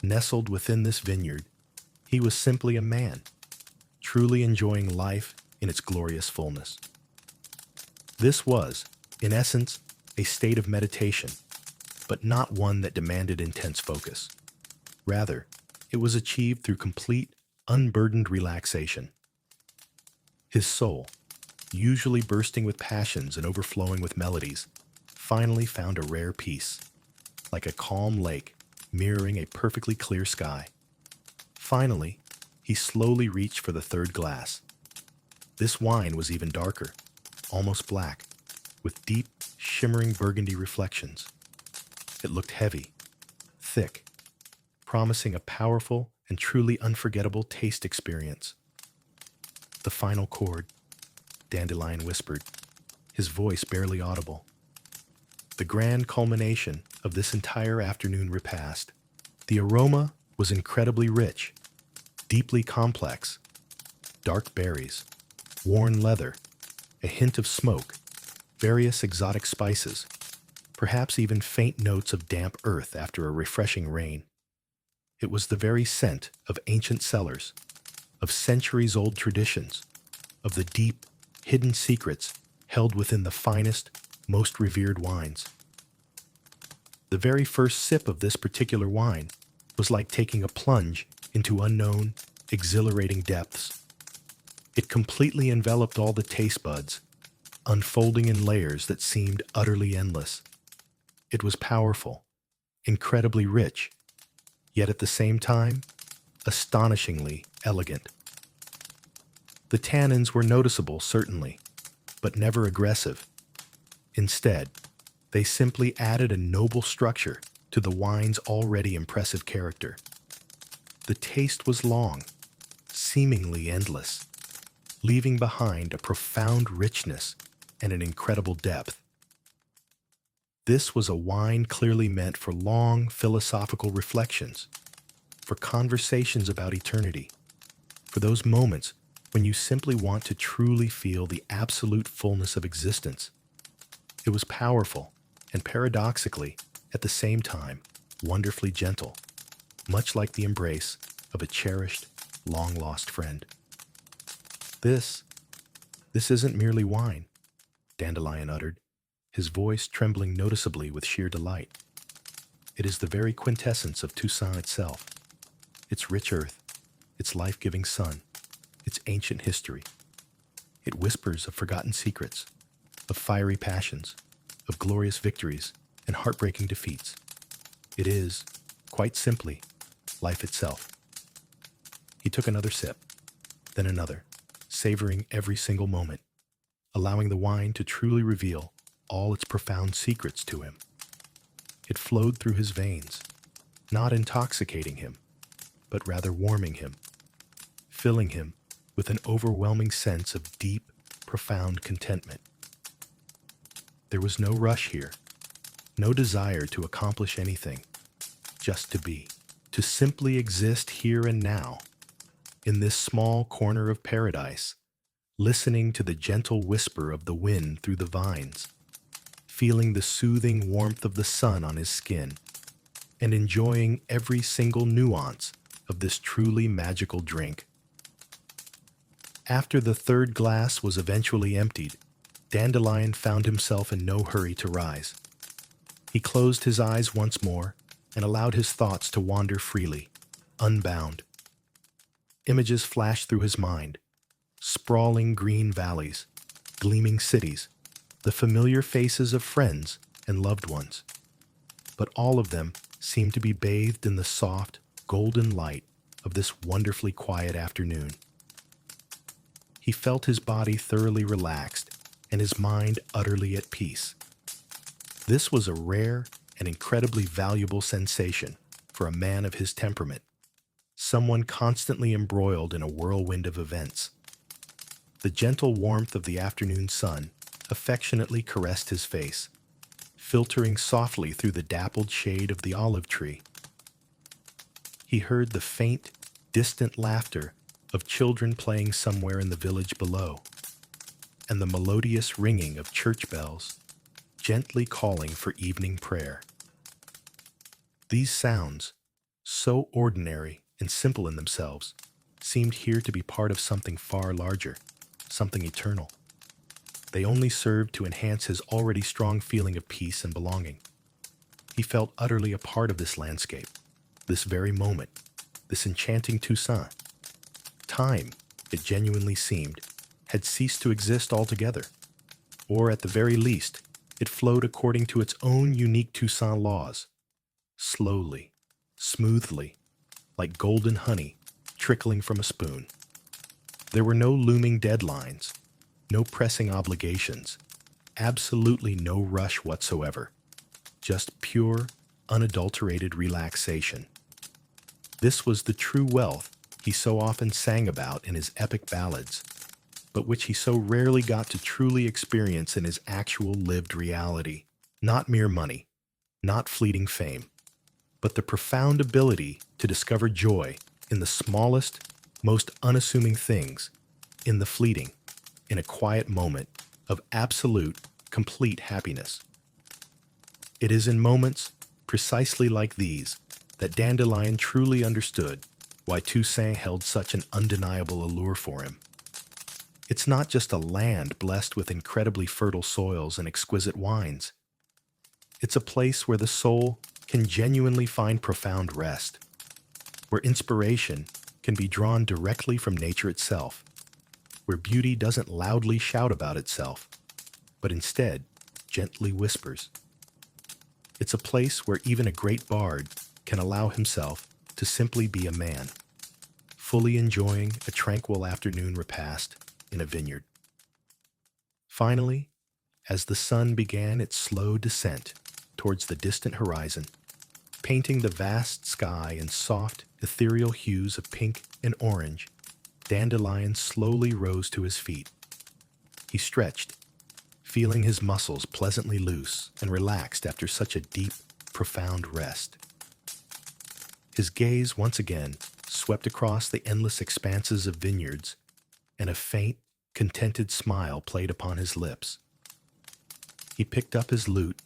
nestled within this vineyard, he was simply a man, truly enjoying life in its glorious fullness. This was, in essence, a state of meditation, but not one that demanded intense focus. Rather, it was achieved through complete, unburdened relaxation. His soul, usually bursting with passions and overflowing with melodies, finally found a rare peace, like a calm lake mirroring a perfectly clear sky. Finally, he slowly reached for the third glass. This wine was even darker, almost black, with deep, shimmering burgundy reflections. It looked heavy, thick, promising a powerful and truly unforgettable taste experience. The final chord, Dandelion whispered, his voice barely audible. The grand culmination of this entire afternoon repast. The aroma was incredibly rich, deeply complex. Dark berries, worn leather, a hint of smoke, various exotic spices, perhaps even faint notes of damp earth after a refreshing rain. It was the very scent of ancient cellars, of centuries-old traditions, of the deep, hidden secrets held within the finest, most revered wines. The very first sip of this particular wine was like taking a plunge into unknown, exhilarating depths. It completely enveloped all the taste buds, unfolding in layers that seemed utterly endless. It was powerful, incredibly rich, yet at the same time, astonishingly elegant. The tannins were noticeable, certainly, but never aggressive. Instead, they simply added a noble structure to the wine's already impressive character. The taste was long, seemingly endless, leaving behind a profound richness and an incredible depth. This was a wine clearly meant for long philosophical reflections, for conversations about eternity, for those moments when you simply want to truly feel the absolute fullness of existence. It was powerful and paradoxically, at the same time, wonderfully gentle, much like the embrace of a cherished, long-lost friend. This isn't merely wine, Dandelion uttered, his voice trembling noticeably with sheer delight. It is the very quintessence of Toussaint itself, its rich earth, its life-giving sun, its ancient history. It whispers of forgotten secrets, of fiery passions, of glorious victories and heartbreaking defeats. It is, quite simply, life itself. He took another sip, then another, savoring every single moment, allowing the wine to truly reveal all its profound secrets to him. It flowed through his veins, not intoxicating him, but rather warming him, filling him with an overwhelming sense of deep, profound contentment. There was no rush here, no desire to accomplish anything, just to be, to simply exist here and now, in this small corner of paradise, listening to the gentle whisper of the wind through the vines, feeling the soothing warmth of the sun on his skin, and enjoying every single nuance of this truly magical drink. After the third glass was eventually emptied, Dandelion found himself in no hurry to rise. He closed his eyes once more and allowed his thoughts to wander freely, unbound. Images flashed through his mind: sprawling green valleys, gleaming cities, the familiar faces of friends and loved ones. But all of them seemed to be bathed in the soft, golden light of this wonderfully quiet afternoon. He felt his body thoroughly relaxed and his mind utterly at peace. This was a rare and incredibly valuable sensation for a man of his temperament, someone constantly embroiled in a whirlwind of events. The gentle warmth of the afternoon sun affectionately caressed his face, filtering softly through the dappled shade of the olive tree. He heard the faint, distant laughter of children playing somewhere in the village below, and the melodious ringing of church bells, gently calling for evening prayer. These sounds, so ordinary and simple in themselves, seemed here to be part of something far larger, something eternal. They only served to enhance his already strong feeling of peace and belonging. He felt utterly a part of this landscape, this very moment, this enchanting Toussaint. Time, it genuinely seemed, had ceased to exist altogether, or at the very least, it flowed according to its own unique Toussaint laws, slowly, smoothly, like golden honey trickling from a spoon. There were no looming deadlines, no pressing obligations, absolutely no rush whatsoever, just pure, unadulterated relaxation. This was the true wealth he so often sang about in his epic ballads, but which he so rarely got to truly experience in his actual lived reality. Not mere money, not fleeting fame, but the profound ability to discover joy in the smallest, most unassuming things, in the fleeting, in a quiet moment of absolute, complete happiness. It is in moments precisely like these that Dandelion truly understood why Toussaint held such an undeniable allure for him. It's not just a land blessed with incredibly fertile soils and exquisite wines. It's a place where the soul can genuinely find profound rest, where inspiration can be drawn directly from nature itself, where beauty doesn't loudly shout about itself, but instead gently whispers. It's a place where even a great bard can allow himself to simply be a man, fully enjoying a tranquil afternoon repast in a vineyard. Finally, as the sun began its slow descent towards the distant horizon, painting the vast sky in soft, ethereal hues of pink and orange, Dandelion slowly rose to his feet. He stretched, feeling his muscles pleasantly loose and relaxed after such a deep, profound rest. His gaze once again swept across the endless expanses of vineyards, and a faint, contented smile played upon his lips. He picked up his lute,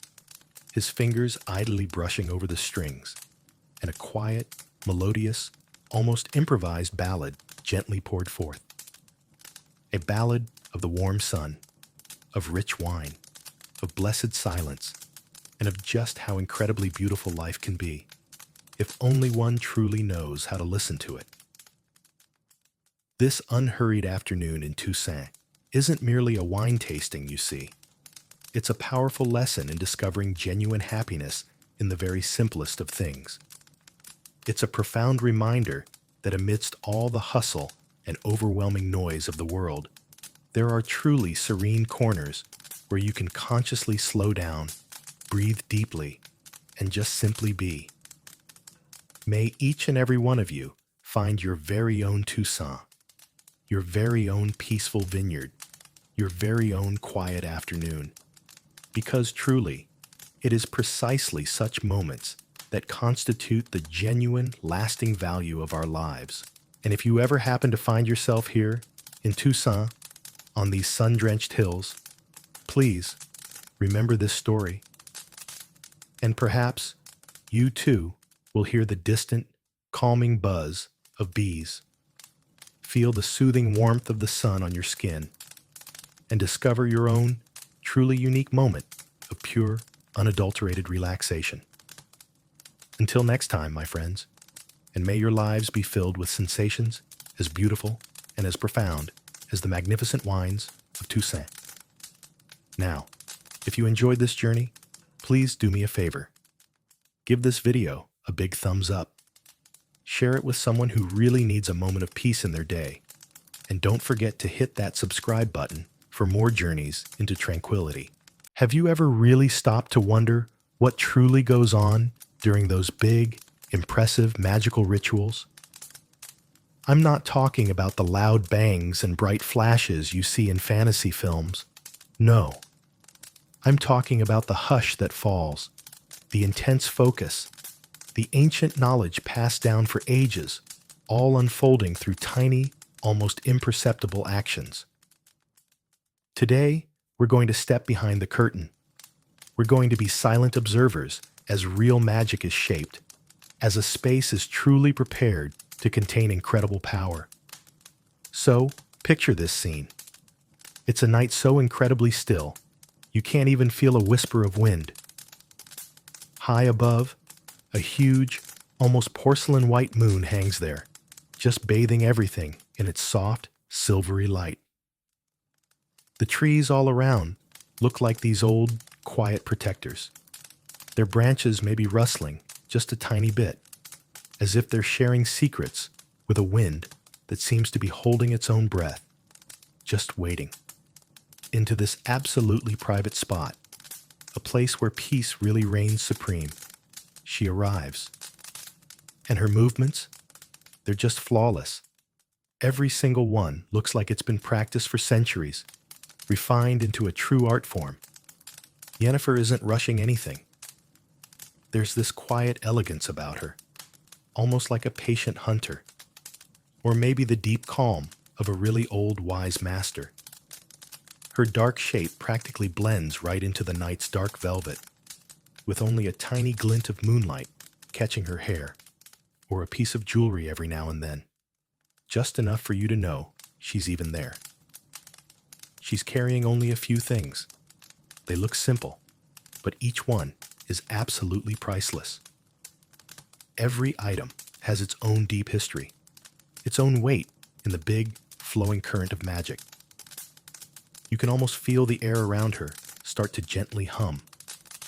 his fingers idly brushing over the strings, and a quiet, melodious, almost improvised ballad gently poured forth. A ballad of the warm sun, of rich wine, of blessed silence, and of just how incredibly beautiful life can be, if only one truly knows how to listen to it. This unhurried afternoon in Toussaint isn't merely a wine tasting, you see. It's a powerful lesson in discovering genuine happiness in the very simplest of things. It's a profound reminder that amidst all the hustle and overwhelming noise of the world, there are truly serene corners where you can consciously slow down, breathe deeply, and just simply be. May each and every one of you find your very own Toussaint, your very own peaceful vineyard, your very own quiet afternoon. because truly, it is precisely such moments that constitute the genuine, lasting value of our lives. And if you ever happen to find yourself here in Toussaint, on these sun-drenched hills, please remember this story. And perhaps you too will hear the distant, calming buzz of bees, feel the soothing warmth of the sun on your skin, and discover your own truly unique moment of pure, unadulterated relaxation. Until next time, my friends, and may your lives be filled with sensations as beautiful and as profound as the magnificent wines of Toussaint. Now, if you enjoyed this journey, please do me a favor. Give this video a big thumbs up. Share it with someone who really needs a moment of peace in their day. And don't forget to hit that subscribe button for more journeys into tranquility. Have you ever really stopped to wonder what truly goes on during those big, impressive, magical rituals? I'm not talking about the loud bangs and bright flashes you see in fantasy films. No. I'm talking about the hush that falls, the intense focus, the ancient knowledge passed down for ages, all unfolding through tiny, almost imperceptible actions. Today, we're going to step behind the curtain. We're going to be silent observers as real magic is shaped, as a space is truly prepared to contain incredible power. So, picture this scene. It's a night so incredibly still, you can't even feel a whisper of wind. High above, a huge, almost porcelain-white moon hangs there, just bathing everything in its soft, silvery light. The trees all around look like these old, quiet protectors. Their branches may be rustling just a tiny bit, as if they're sharing secrets with a wind that seems to be holding its own breath, just waiting. Into this absolutely private spot, a place where peace really reigns supreme, she arrives. And her movements, they're just flawless. Every single one looks like it's been practiced for centuries, refined into a true art form. Yennefer isn't rushing anything. There's this quiet elegance about her, almost like a patient hunter, or maybe the deep calm of a really old, wise master. Her dark shape practically blends right into the night's dark velvet, with only a tiny glint of moonlight catching her hair, or a piece of jewelry every now and then, just enough for you to know she's even there. She's carrying only a few things. They look simple, but each one is absolutely priceless. Every item has its own deep history, its own weight in the big, flowing current of magic. You can almost feel the air around her start to gently hum,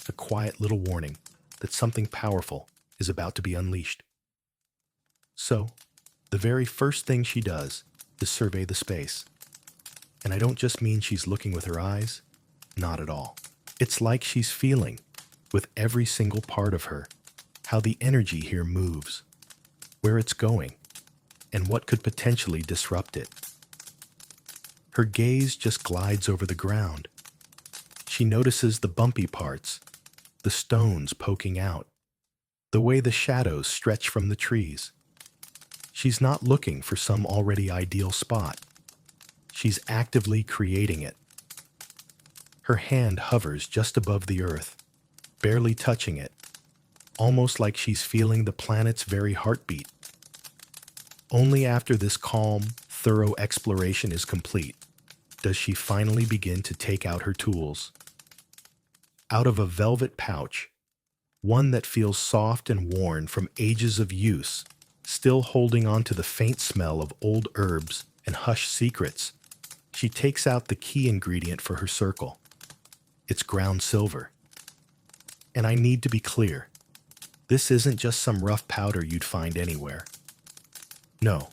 a quiet little warning that something powerful is about to be unleashed. So, the very first thing she does is survey the space. And I don't just mean she's looking with her eyes, not at all. It's like she's feeling, with every single part of her, how the energy here moves, where it's going, and what could potentially disrupt it. Her gaze just glides over the ground. She notices the bumpy parts, the stones poking out, the way the shadows stretch from the trees. She's not looking for some already ideal spot. She's actively creating it. Her hand hovers just above the earth, barely touching it, almost like she's feeling the planet's very heartbeat. Only after this calm, thorough exploration is complete does she finally begin to take out her tools. Out of a velvet pouch, one that feels soft and worn from ages of use, still holding on to the faint smell of old herbs and hushed secrets, she takes out the key ingredient for her circle. It's ground silver. And I need to be clear, this isn't just some rough powder you'd find anywhere. No,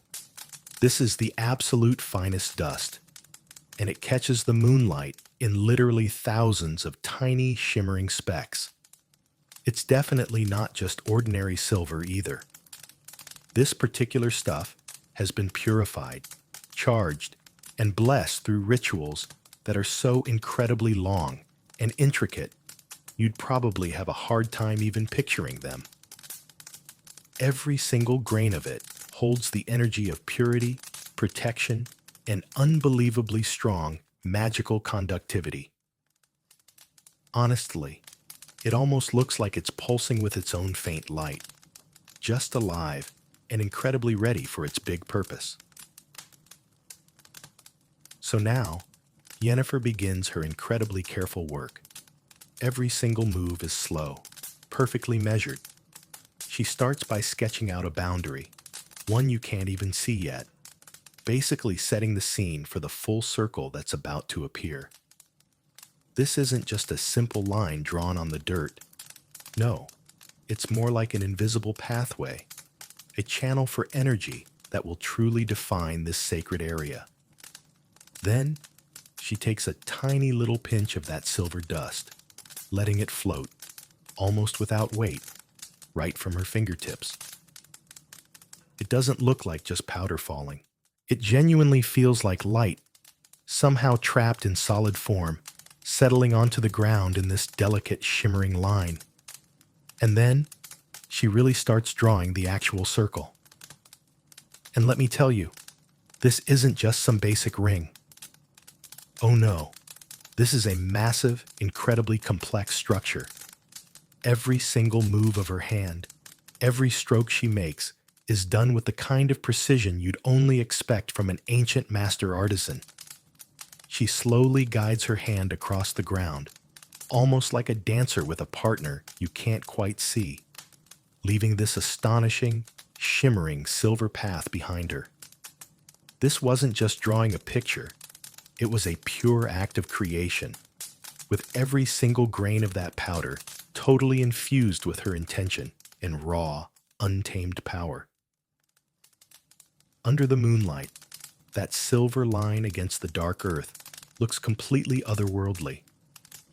this is the absolute finest dust, and it catches the moonlight in literally thousands of tiny, shimmering specks. It's definitely not just ordinary silver either. This particular stuff has been purified, charged, and blessed through rituals that are so incredibly long and intricate, you'd probably have a hard time even picturing them. Every single grain of it holds the energy of purity, protection, and unbelievably strong magical conductivity. Honestly, it almost looks like it's pulsing with its own faint light, just alive and incredibly ready for its big purpose. So now, Yennefer begins her incredibly careful work. Every single move is slow, perfectly measured. She starts by sketching out a boundary, one you can't even see yet, basically setting the scene for the full circle that's about to appear. This isn't just a simple line drawn on the dirt. No, it's more like an invisible pathway, a channel for energy that will truly define this sacred area. Then, she takes a tiny little pinch of that silver dust, letting it float, almost without weight, right from her fingertips. It doesn't look like just powder falling. It genuinely feels like light, somehow trapped in solid form, settling onto the ground in this delicate, shimmering line. And then, she really starts drawing the actual circle. And let me tell you, this isn't just some basic ring. Oh no, this is a massive, incredibly complex structure. Every single move of her hand, every stroke she makes, is done with the kind of precision you'd only expect from an ancient master artisan. She slowly guides her hand across the ground, almost like a dancer with a partner you can't quite see, leaving this astonishing, shimmering silver path behind her. This wasn't just drawing a picture, it was a pure act of creation, with every single grain of that powder totally infused with her intention and raw, untamed power. Under the moonlight, that silver line against the dark earth looks completely otherworldly,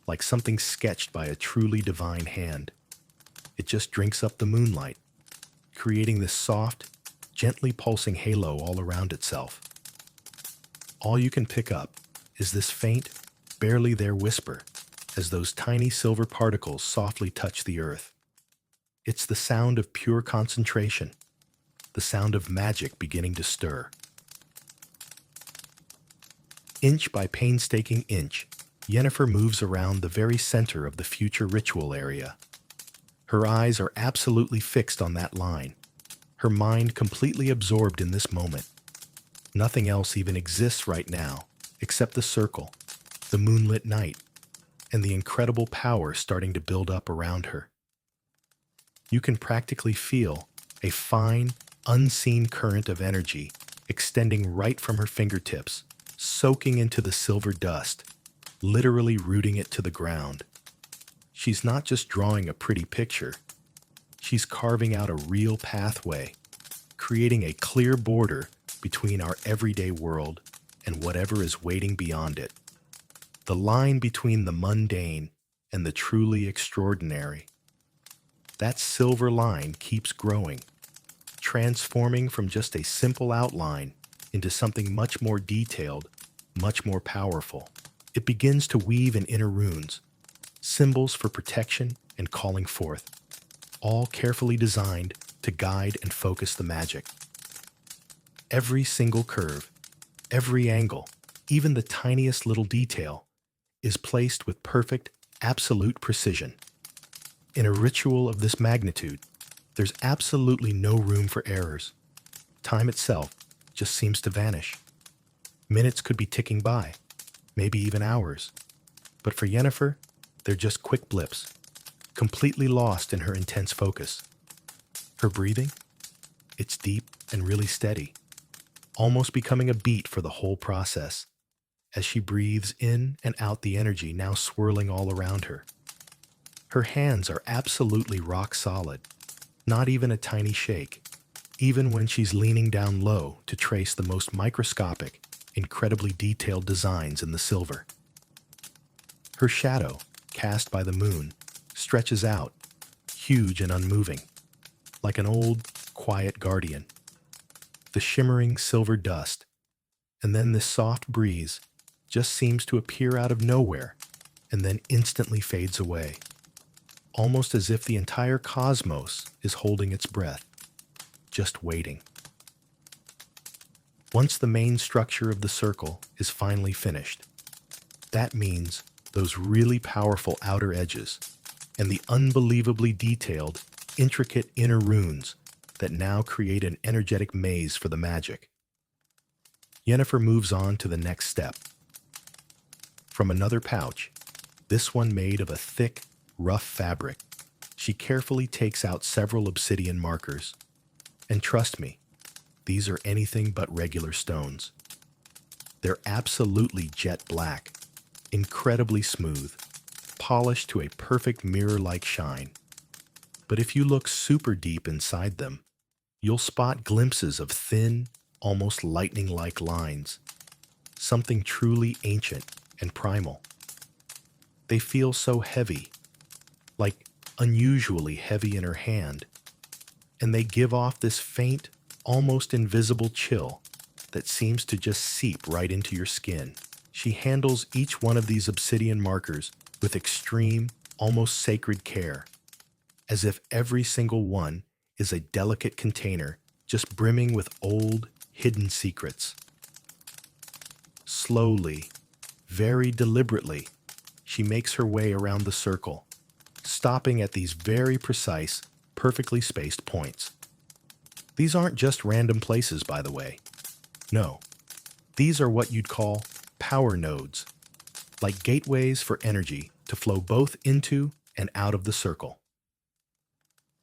like something sketched by a truly divine hand. It just drinks up the moonlight, creating this soft, gently pulsing halo all around itself. All you can pick up is this faint, barely there whisper as those tiny silver particles softly touch the earth. It's the sound of pure concentration, the sound of magic beginning to stir. Inch by painstaking inch, Yennefer moves around the very center of the future ritual area. Her eyes are absolutely fixed on that line, her mind completely absorbed in this moment. Nothing else even exists right now except the circle, the moonlit night, and the incredible power starting to build up around her. You can practically feel a fine, unseen current of energy extending right from her fingertips, soaking into the silver dust, literally rooting it to the ground. She's not just drawing a pretty picture, she's carving out a real pathway, creating a clear border between our everyday world and whatever is waiting beyond it. The line between the mundane and the truly extraordinary. That silver line keeps growing, transforming from just a simple outline into something much more detailed, much more powerful. It begins to weave in inner runes, symbols for protection and calling forth, all carefully designed to guide and focus the magic. Every single curve, every angle, even the tiniest little detail, is placed with perfect, absolute precision. In a ritual of this magnitude, there's absolutely no room for errors. Time itself just seems to vanish. Minutes could be ticking by, maybe even hours. But for Yennefer, they're just quick blips, completely lost in her intense focus. Her breathing? It's deep and really steady, almost becoming a beat for the whole process, as she breathes in and out the energy now swirling all around her. Her hands are absolutely rock solid, not even a tiny shake, even when she's leaning down low to trace the most microscopic, incredibly detailed designs in the silver. Her shadow, cast by the moon, stretches out, huge and unmoving, like an old, quiet guardian. The shimmering silver dust, and then this soft breeze, just seems to appear out of nowhere and then instantly fades away, almost as if the entire cosmos is holding its breath, just waiting. Once the main structure of the circle is finally finished, that means those really powerful outer edges and the unbelievably detailed, intricate inner runes that now create an energetic maze for the magic. Yennefer moves on to the next step. From another pouch, this one made of a thick, rough fabric, she carefully takes out several obsidian markers. And trust me, these are anything but regular stones. They're absolutely jet black, incredibly smooth, polished to a perfect mirror-like shine. But if you look super deep inside them, you'll spot glimpses of thin, almost lightning-like lines, something truly ancient and primal. They feel so heavy, like unusually heavy in her hand, and they give off this faint, almost invisible chill that seems to just seep right into your skin. She handles each one of these obsidian markers with extreme, almost sacred care, as if every single one is a delicate container just brimming with old, hidden secrets. Slowly, very deliberately, she makes her way around the circle, stopping at these very precise, perfectly spaced points. These aren't just random places, by the way. No, these are what you'd call power nodes, like gateways for energy to flow both into and out of the circle.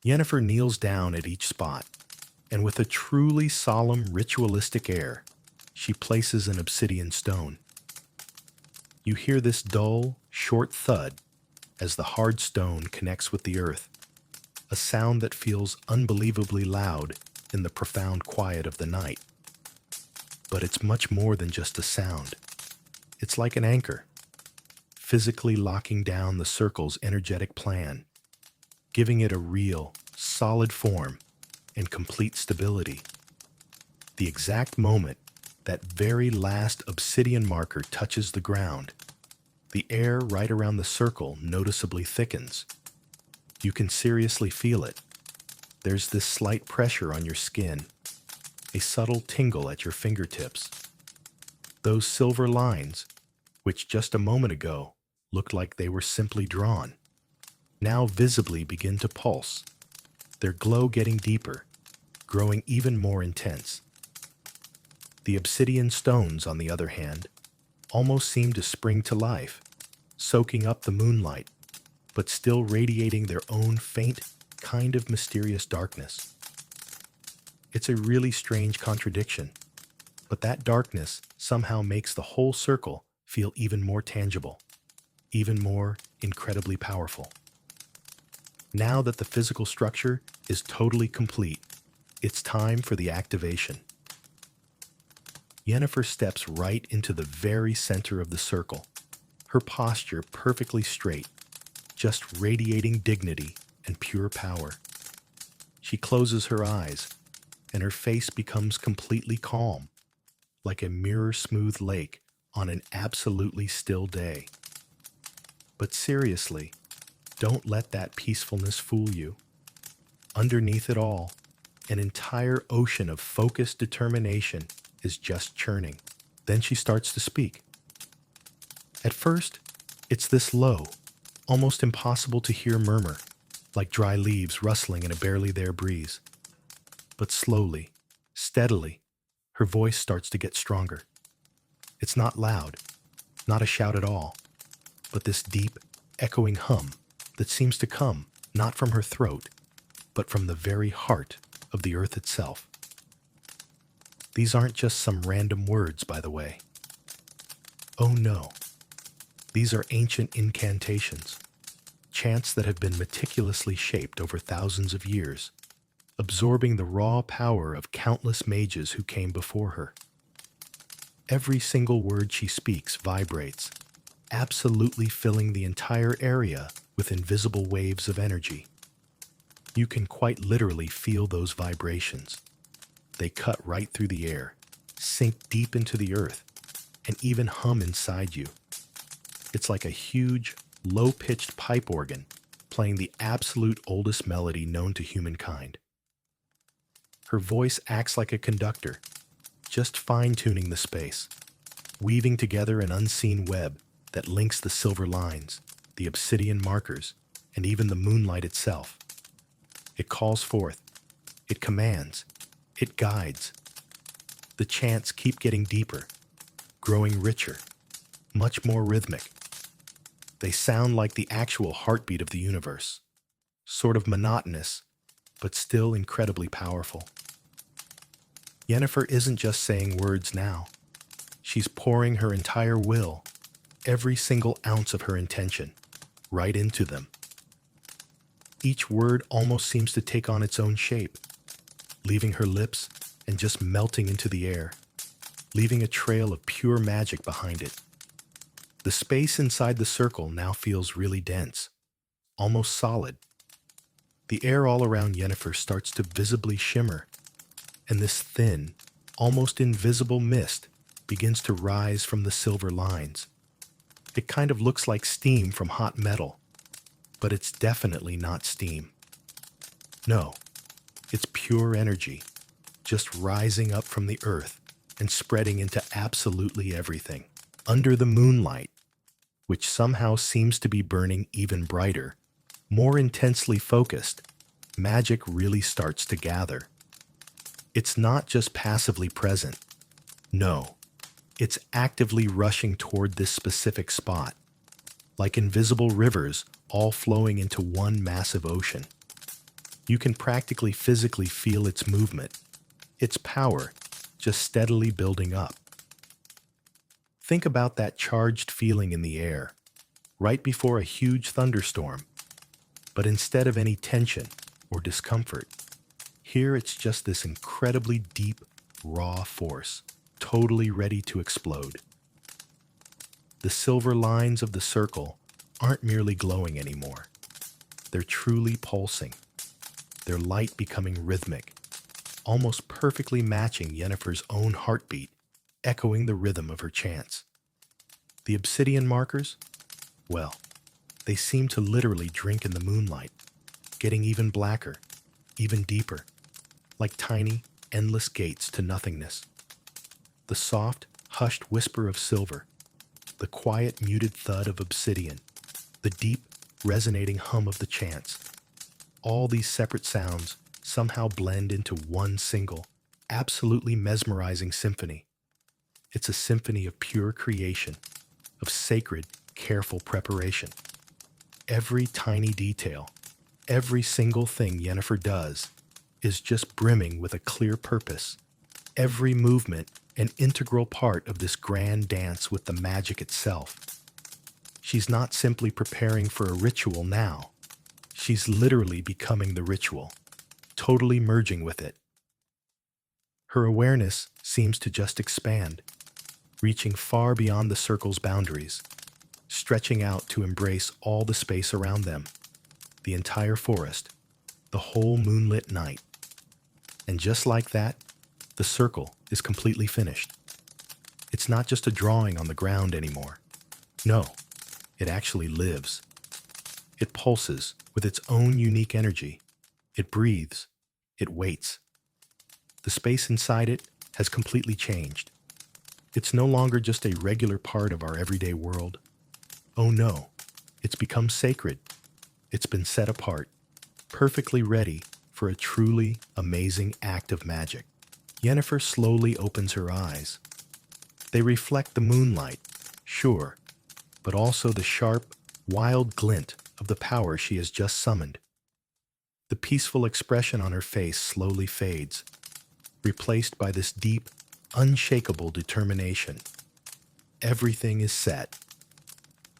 Yennefer kneels down at each spot, and with a truly solemn, ritualistic air, she places an obsidian stone. You hear this dull, short thud as the hard stone connects with the earth, a sound that feels unbelievably loud in the profound quiet of the night. But it's much more than just a sound. It's like an anchor, physically locking down the circle's energetic plan, giving it a real, solid form and complete stability. The exact moment that very last obsidian marker touches the ground, the air right around the circle noticeably thickens. You can seriously feel it. There's this slight pressure on your skin, a subtle tingle at your fingertips. Those silver lines, which just a moment ago looked like they were simply drawn, now visibly begin to pulse, their glow getting deeper, growing even more intense. The obsidian stones, on the other hand, almost seem to spring to life, soaking up the moonlight, but still radiating their own faint, kind of mysterious darkness. It's a really strange contradiction, but that darkness somehow makes the whole circle feel even more tangible, even more incredibly powerful. Now that the physical structure is totally complete, it's time for the activation. Yennefer steps right into the very center of the circle, her posture perfectly straight, just radiating dignity and pure power. She closes her eyes, and her face becomes completely calm, like a mirror-smooth lake on an absolutely still day. But seriously, don't let that peacefulness fool you. Underneath it all, an entire ocean of focused determination is just churning. Then she starts to speak. At first, it's this low, almost impossible to hear murmur, like dry leaves rustling in a barely there breeze. But slowly, steadily, her voice starts to get stronger. It's not loud, not a shout at all, but this deep, echoing hum that seems to come not from her throat, but from the very heart of the earth itself. These aren't just some random words, by the way. Oh no, these are ancient incantations, chants that have been meticulously shaped over thousands of years, absorbing the raw power of countless mages who came before her. Every single word she speaks vibrates, absolutely filling the entire area with invisible waves of energy. You can quite literally feel those vibrations. They cut right through the air, sink deep into the earth, and even hum inside you. It's like a huge, low-pitched pipe organ playing the absolute oldest melody known to humankind. Her voice acts like a conductor, just fine-tuning the space, weaving together an unseen web that links the silver lines, the obsidian markers, and even the moonlight itself. It calls forth, it commands, it guides. The chants keep getting deeper, growing richer, much more rhythmic. They sound like the actual heartbeat of the universe, sort of monotonous, but still incredibly powerful. Yennefer isn't just saying words now. She's pouring her entire will, every single ounce of her intention, right into them. Each word almost seems to take on its own shape, leaving her lips and just melting into the air, leaving a trail of pure magic behind it. The space inside the circle now feels really dense, almost solid. The air all around Yennefer starts to visibly shimmer, and this thin, almost invisible mist begins to rise from the silver lines. It kind of looks like steam from hot metal, but it's definitely not steam. No, it's pure energy, just rising up from the earth and spreading into absolutely everything. Under the moonlight, which somehow seems to be burning even brighter, more intensely focused, magic really starts to gather. It's not just passively present. No, it's actively rushing toward this specific spot, like invisible rivers all flowing into one massive ocean. You can practically physically feel its movement, its power, just steadily building up. Think about that charged feeling in the air, right before a huge thunderstorm. But instead of any tension or discomfort, here it's just this incredibly deep, raw force, totally ready to explode. The silver lines of the circle aren't merely glowing anymore. They're truly pulsing, their light becoming rhythmic, almost perfectly matching Yennefer's own heartbeat, echoing the rhythm of her chants. The obsidian markers? Well, they seem to literally drink in the moonlight, getting even blacker, even deeper, like tiny, endless gates to nothingness. The soft, hushed whisper of silver, the quiet, muted thud of obsidian, the deep, resonating hum of the chants. All these separate sounds somehow blend into one single, absolutely mesmerizing symphony. It's a symphony of pure creation, of sacred, careful preparation. Every tiny detail, every single thing Yennefer does, is just brimming with a clear purpose. Every movement an integral part of this grand dance with the magic itself. She's not simply preparing for a ritual now. She's literally becoming the ritual, totally merging with it. Her awareness seems to just expand, reaching far beyond the circle's boundaries, stretching out to embrace all the space around them, the entire forest, the whole moonlit night. And just like that, the circle is completely finished. It's not just a drawing on the ground anymore. No, it actually lives. It pulses with its own unique energy. It breathes. It waits. The space inside it has completely changed. It's no longer just a regular part of our everyday world. Oh no, it's become sacred. It's been set apart, perfectly ready for a truly amazing act of magic. Yennefer slowly opens her eyes. They reflect the moonlight, sure, but also the sharp, wild glint of the power she has just summoned. The peaceful expression on her face slowly fades, replaced by this deep, unshakable determination. Everything is set.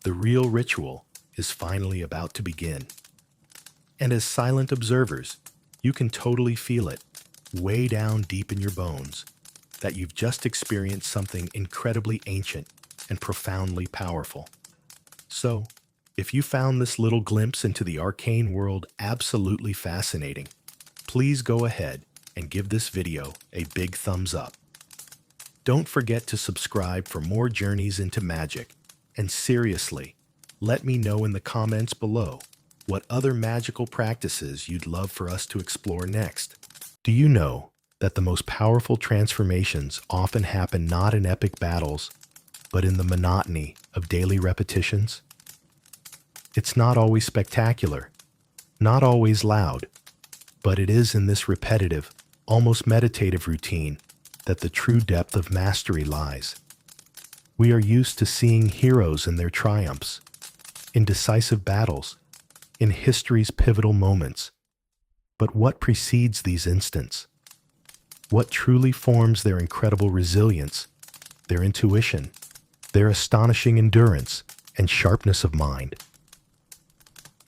The real ritual is finally about to begin. And as silent observers, you can totally feel it, way down deep in your bones, that you've just experienced something incredibly ancient and profoundly powerful. So, if you found this little glimpse into the arcane world absolutely fascinating, please go ahead and give this video a big thumbs up. Don't forget to subscribe for more journeys into magic, And seriously, let me know in the comments below what other magical practices you'd love for us to explore next. Do you know that the most powerful transformations often happen not in epic battles, but in the monotony of daily repetitions? It's not always spectacular, not always loud, but it is in this repetitive, almost meditative routine that the true depth of mastery lies. We are used to seeing heroes in their triumphs, in decisive battles, in history's pivotal moments. But what precedes these instants? What truly forms their incredible resilience, their intuition, their astonishing endurance, and sharpness of mind?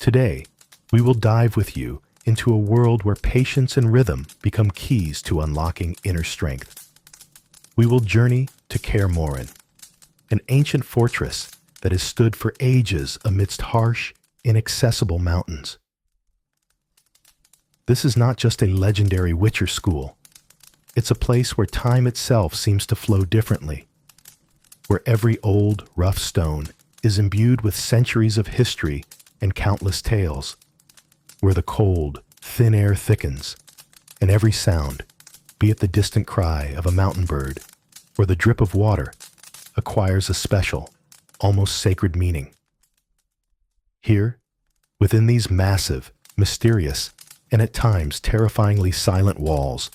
Today, we will dive with you into a world where patience and rhythm become keys to unlocking inner strength. We will journey to Kaer Morhen, an ancient fortress that has stood for ages amidst harsh, inaccessible mountains. This is not just a legendary Witcher school. It's a place where time itself seems to flow differently, where every old, rough stone is imbued with centuries of history and countless tales, where the cold, thin air thickens, and every sound, be it the distant cry of a mountain bird or the drip of water, acquires a special, almost sacred meaning. Here, within these massive, mysterious, and at times terrifyingly silent walls,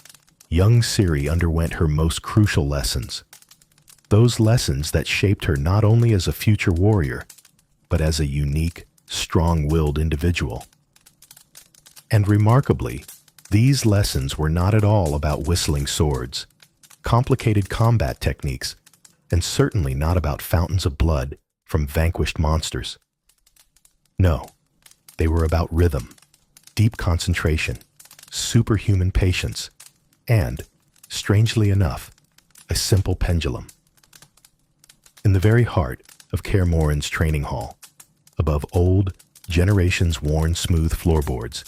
young Ciri underwent her most crucial lessons. Those lessons that shaped her not only as a future warrior, but as a unique, strong-willed individual. And remarkably, these lessons were not at all about whistling swords, complicated combat techniques, and certainly not about fountains of blood from vanquished monsters. No, they were about rhythm, deep concentration, superhuman patience, and, strangely enough, a simple pendulum. In the very heart of Kaer Morhen's training hall, above old, generations-worn smooth floorboards,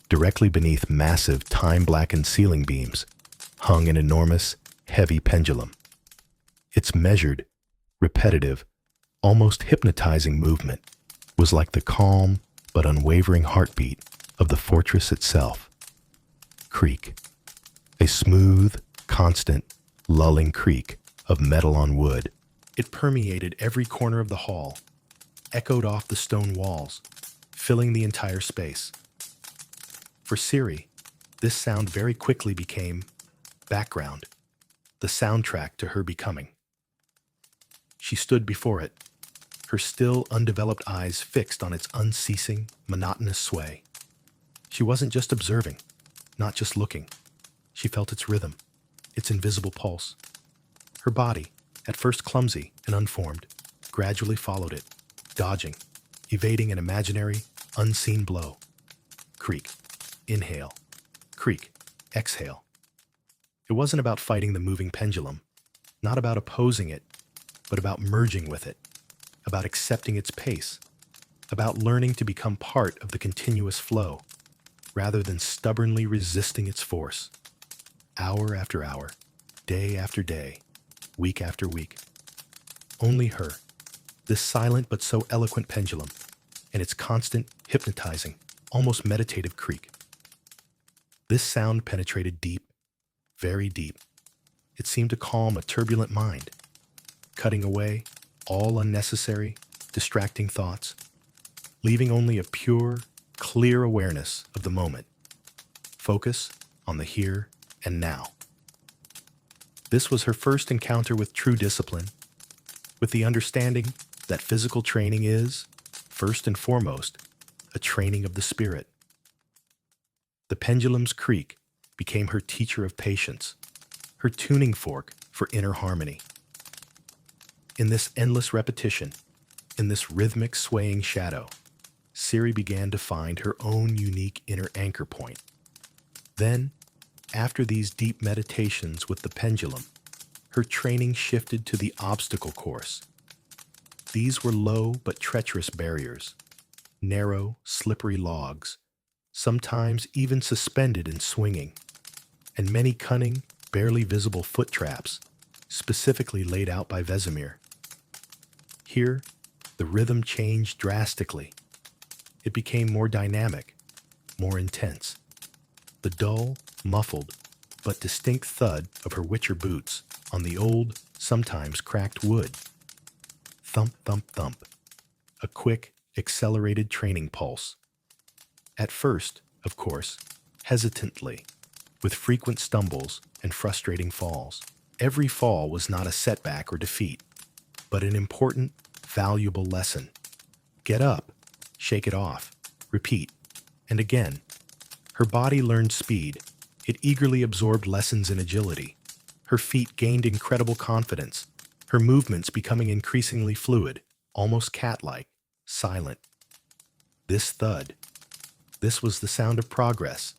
directly beneath massive time-blackened ceiling beams, hung an enormous, heavy pendulum. Its measured, repetitive, almost hypnotizing movement was like the calm but unwavering heartbeat of the fortress itself. Creak. A smooth, constant, lulling creak of metal on wood. It permeated every corner of the hall, echoed off the stone walls, filling the entire space. For Ciri, this sound very quickly became background, the soundtrack to her becoming. She stood before it, her still undeveloped eyes fixed on its unceasing, monotonous sway. She wasn't just observing, not just looking. She felt its rhythm, its invisible pulse. Her body, at first clumsy and unformed, gradually followed it, dodging, evading an imaginary, unseen blow. Creak. Inhale. Creak. Exhale. It wasn't about fighting the moving pendulum, not about opposing it, but about merging with it, about accepting its pace, about learning to become part of the continuous flow, rather than stubbornly resisting its force. Hour after hour, day after day, week after week. Only her, this silent but so eloquent pendulum, and its constant, hypnotizing, almost meditative creak. This sound penetrated deep, very deep. It seemed to calm a turbulent mind, cutting away all unnecessary, distracting thoughts, leaving only a pure, clear awareness of the moment. Focus on the here and now. This was her first encounter with true discipline, with the understanding that physical training is, first and foremost, a training of the spirit. The pendulum's creak became her teacher of patience, her tuning fork for inner harmony. In this endless repetition, in this rhythmic swaying shadow, Ciri began to find her own unique inner anchor point. Then, after these deep meditations with the pendulum, her training shifted to the obstacle course. These were low but treacherous barriers, narrow, slippery logs, sometimes even suspended and swinging, and many cunning, barely visible foot traps, specifically laid out by Vesemir. Here, The rhythm changed drastically. It became more dynamic, more intense. The dull, muffled, but distinct thud of her witcher boots on the old, sometimes cracked wood. Thump, thump, thump. A quick, accelerated training pulse. At first, of course, hesitantly, with frequent stumbles and frustrating falls. Every fall was not a setback or defeat, but an important, valuable lesson. Get up, shake it off, repeat, and again. Her body learned speed. It eagerly absorbed lessons in agility. Her feet gained incredible confidence, her movements becoming increasingly fluid, almost cat-like, silent. This thud. This was the sound of progress,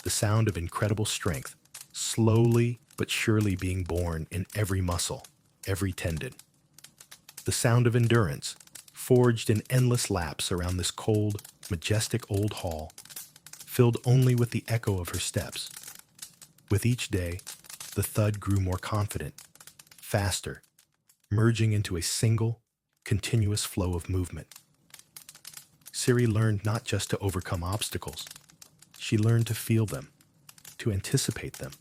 the sound of incredible strength, slowly but surely being born in every muscle, every tendon. The sound of endurance, forged in endless laps around this cold, majestic old hall, filled only with the echo of her steps. With each day, the thud grew more confident, faster, merging into a single, continuous flow of movement. Ciri learned not just to overcome obstacles, she learned to feel them, to anticipate them,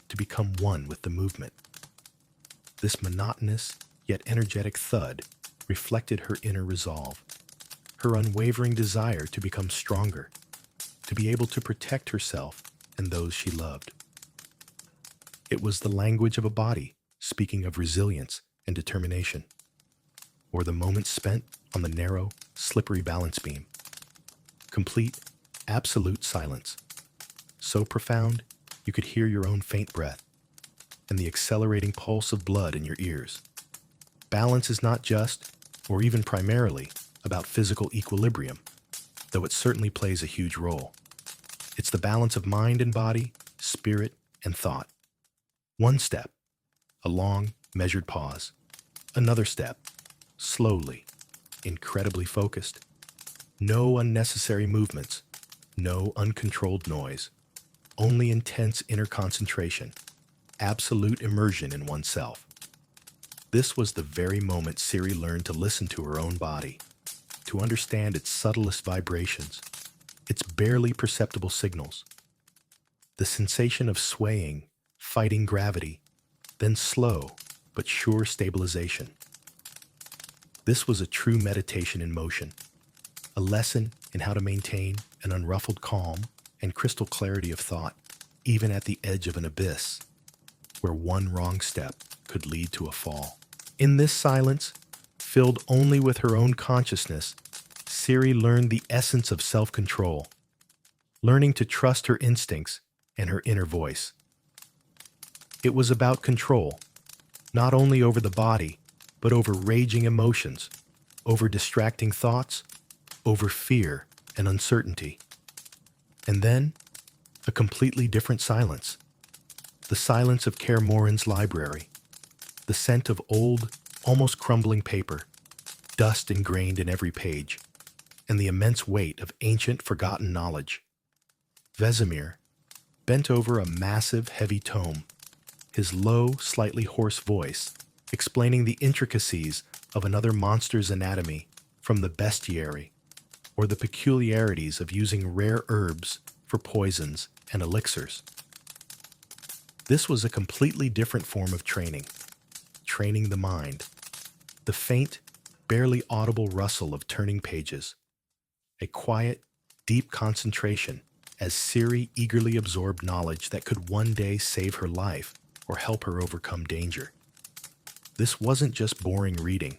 to become one with the movement. This monotonous, yet energetic thud reflected her inner resolve, her unwavering desire to become stronger, to be able to protect herself and those she loved. It was the language of a body speaking of resilience and determination, or the moments spent on the narrow, slippery balance beam. Complete, absolute silence, so profound you could hear your own faint breath and the accelerating pulse of blood in your ears. Balance is not just, or even primarily, about physical equilibrium, though it certainly plays a huge role. It's the balance of mind and body, spirit and thought. One step, a long, measured pause. Another step, slowly, incredibly focused. No unnecessary movements, no uncontrolled noise, only intense inner concentration, absolute immersion in oneself. This was the very moment Ciri learned to listen to her own body, to understand its subtlest vibrations, its barely perceptible signals. The sensation of swaying, fighting gravity, then slow but sure stabilization. This was a true meditation in motion, a lesson in how to maintain an unruffled calm and crystal clarity of thought, even at the edge of an abyss, where one wrong step could lead to a fall. In this silence, filled only with her own consciousness, Ciri learned the essence of self-control, learning to trust her instincts and her inner voice. It was about control, not only over the body, but over raging emotions, over distracting thoughts, over fear and uncertainty. And then, a completely different silence. The silence of Kaer Morhen's library. The scent of old, almost crumbling paper, dust ingrained in every page, and the immense weight of ancient, forgotten knowledge. Vesemir, bent over a massive, heavy tome, his low, slightly hoarse voice explaining the intricacies of another monster's anatomy from the bestiary, or the peculiarities of using rare herbs for poisons and elixirs. This was a completely different form of training the mind, the faint, barely audible rustle of turning pages, a quiet, deep concentration as Ciri eagerly absorbed knowledge that could one day save her life or help her overcome danger. This wasn't just boring reading.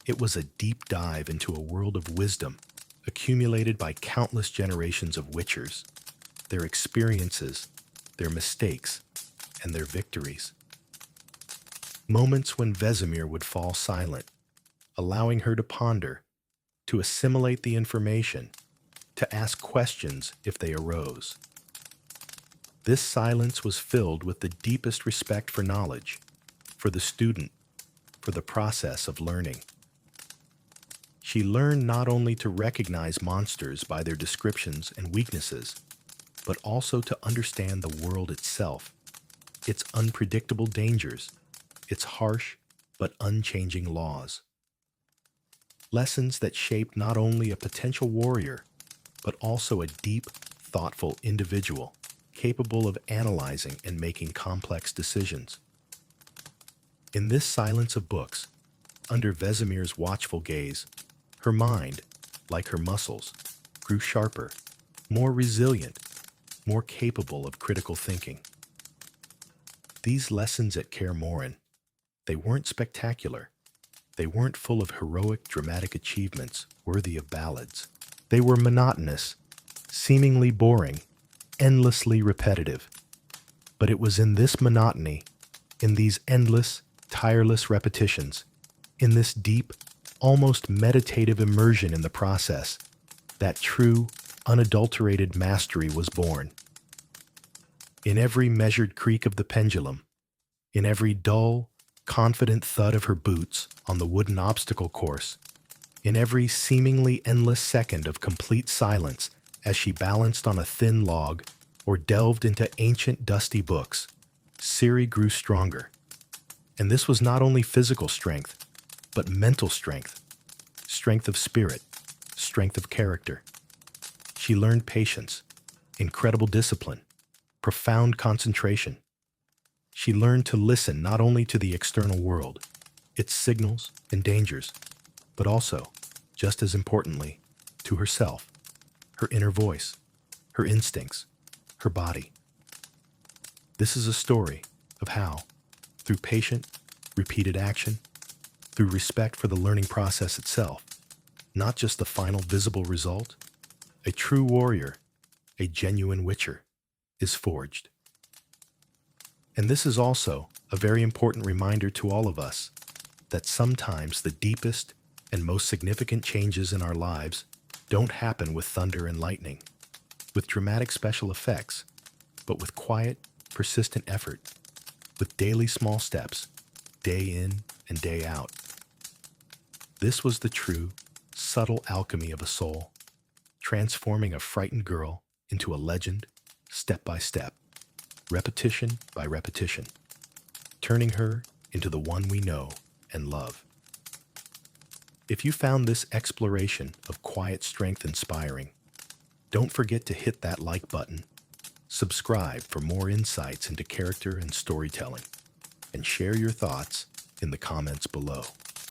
It was a deep dive into a world of wisdom accumulated by countless generations of witchers, their experiences, their mistakes, and their victories. Moments when Vesemir would fall silent, allowing her to ponder, to assimilate the information, to ask questions if they arose. This silence was filled with the deepest respect for knowledge, for the student, for the process of learning. She learned not only to recognize monsters by their descriptions and weaknesses, but also to understand the world itself, its unpredictable dangers, its harsh but unchanging laws. Lessons that shaped not only a potential warrior, but also a deep, thoughtful individual capable of analyzing and making complex decisions. In this silence of books, under Vesemir's watchful gaze, her mind, like her muscles, grew sharper, more resilient, more capable of critical thinking. These lessons at Kaer Morhen, they weren't spectacular. They weren't full of heroic, dramatic achievements worthy of ballads. They were monotonous, seemingly boring, endlessly repetitive. But it was in this monotony, in these endless, tireless repetitions, in this deep, almost meditative immersion in the process, that true, unadulterated mastery was born. In every measured creak of the pendulum, in every dull, confident thud of her boots on the wooden obstacle course, in every seemingly endless second of complete silence as she balanced on a thin log or delved into ancient dusty books, Ciri grew stronger. And this was not only physical strength, but mental strength, strength of spirit, strength of character. She learned patience, incredible discipline, profound concentration. She learned to listen not only to the external world, its signals and dangers, but also, just as importantly, to herself, her inner voice, her instincts, her body. This is a story of how, through patient, repeated action, through respect for the learning process itself, not just the final visible result, a true warrior, a genuine witcher, is forged. And this is also a very important reminder to all of us that sometimes the deepest and most significant changes in our lives don't happen with thunder and lightning, with dramatic special effects, but with quiet, persistent effort, with daily small steps, day in and day out. This was the true, subtle alchemy of a soul, transforming a frightened girl into a legend, step by step, repetition by repetition, turning her into the one we know and love. If you found this exploration of quiet strength inspiring, don't forget to hit that like button, subscribe for more insights into character and storytelling, and share your thoughts in the comments below.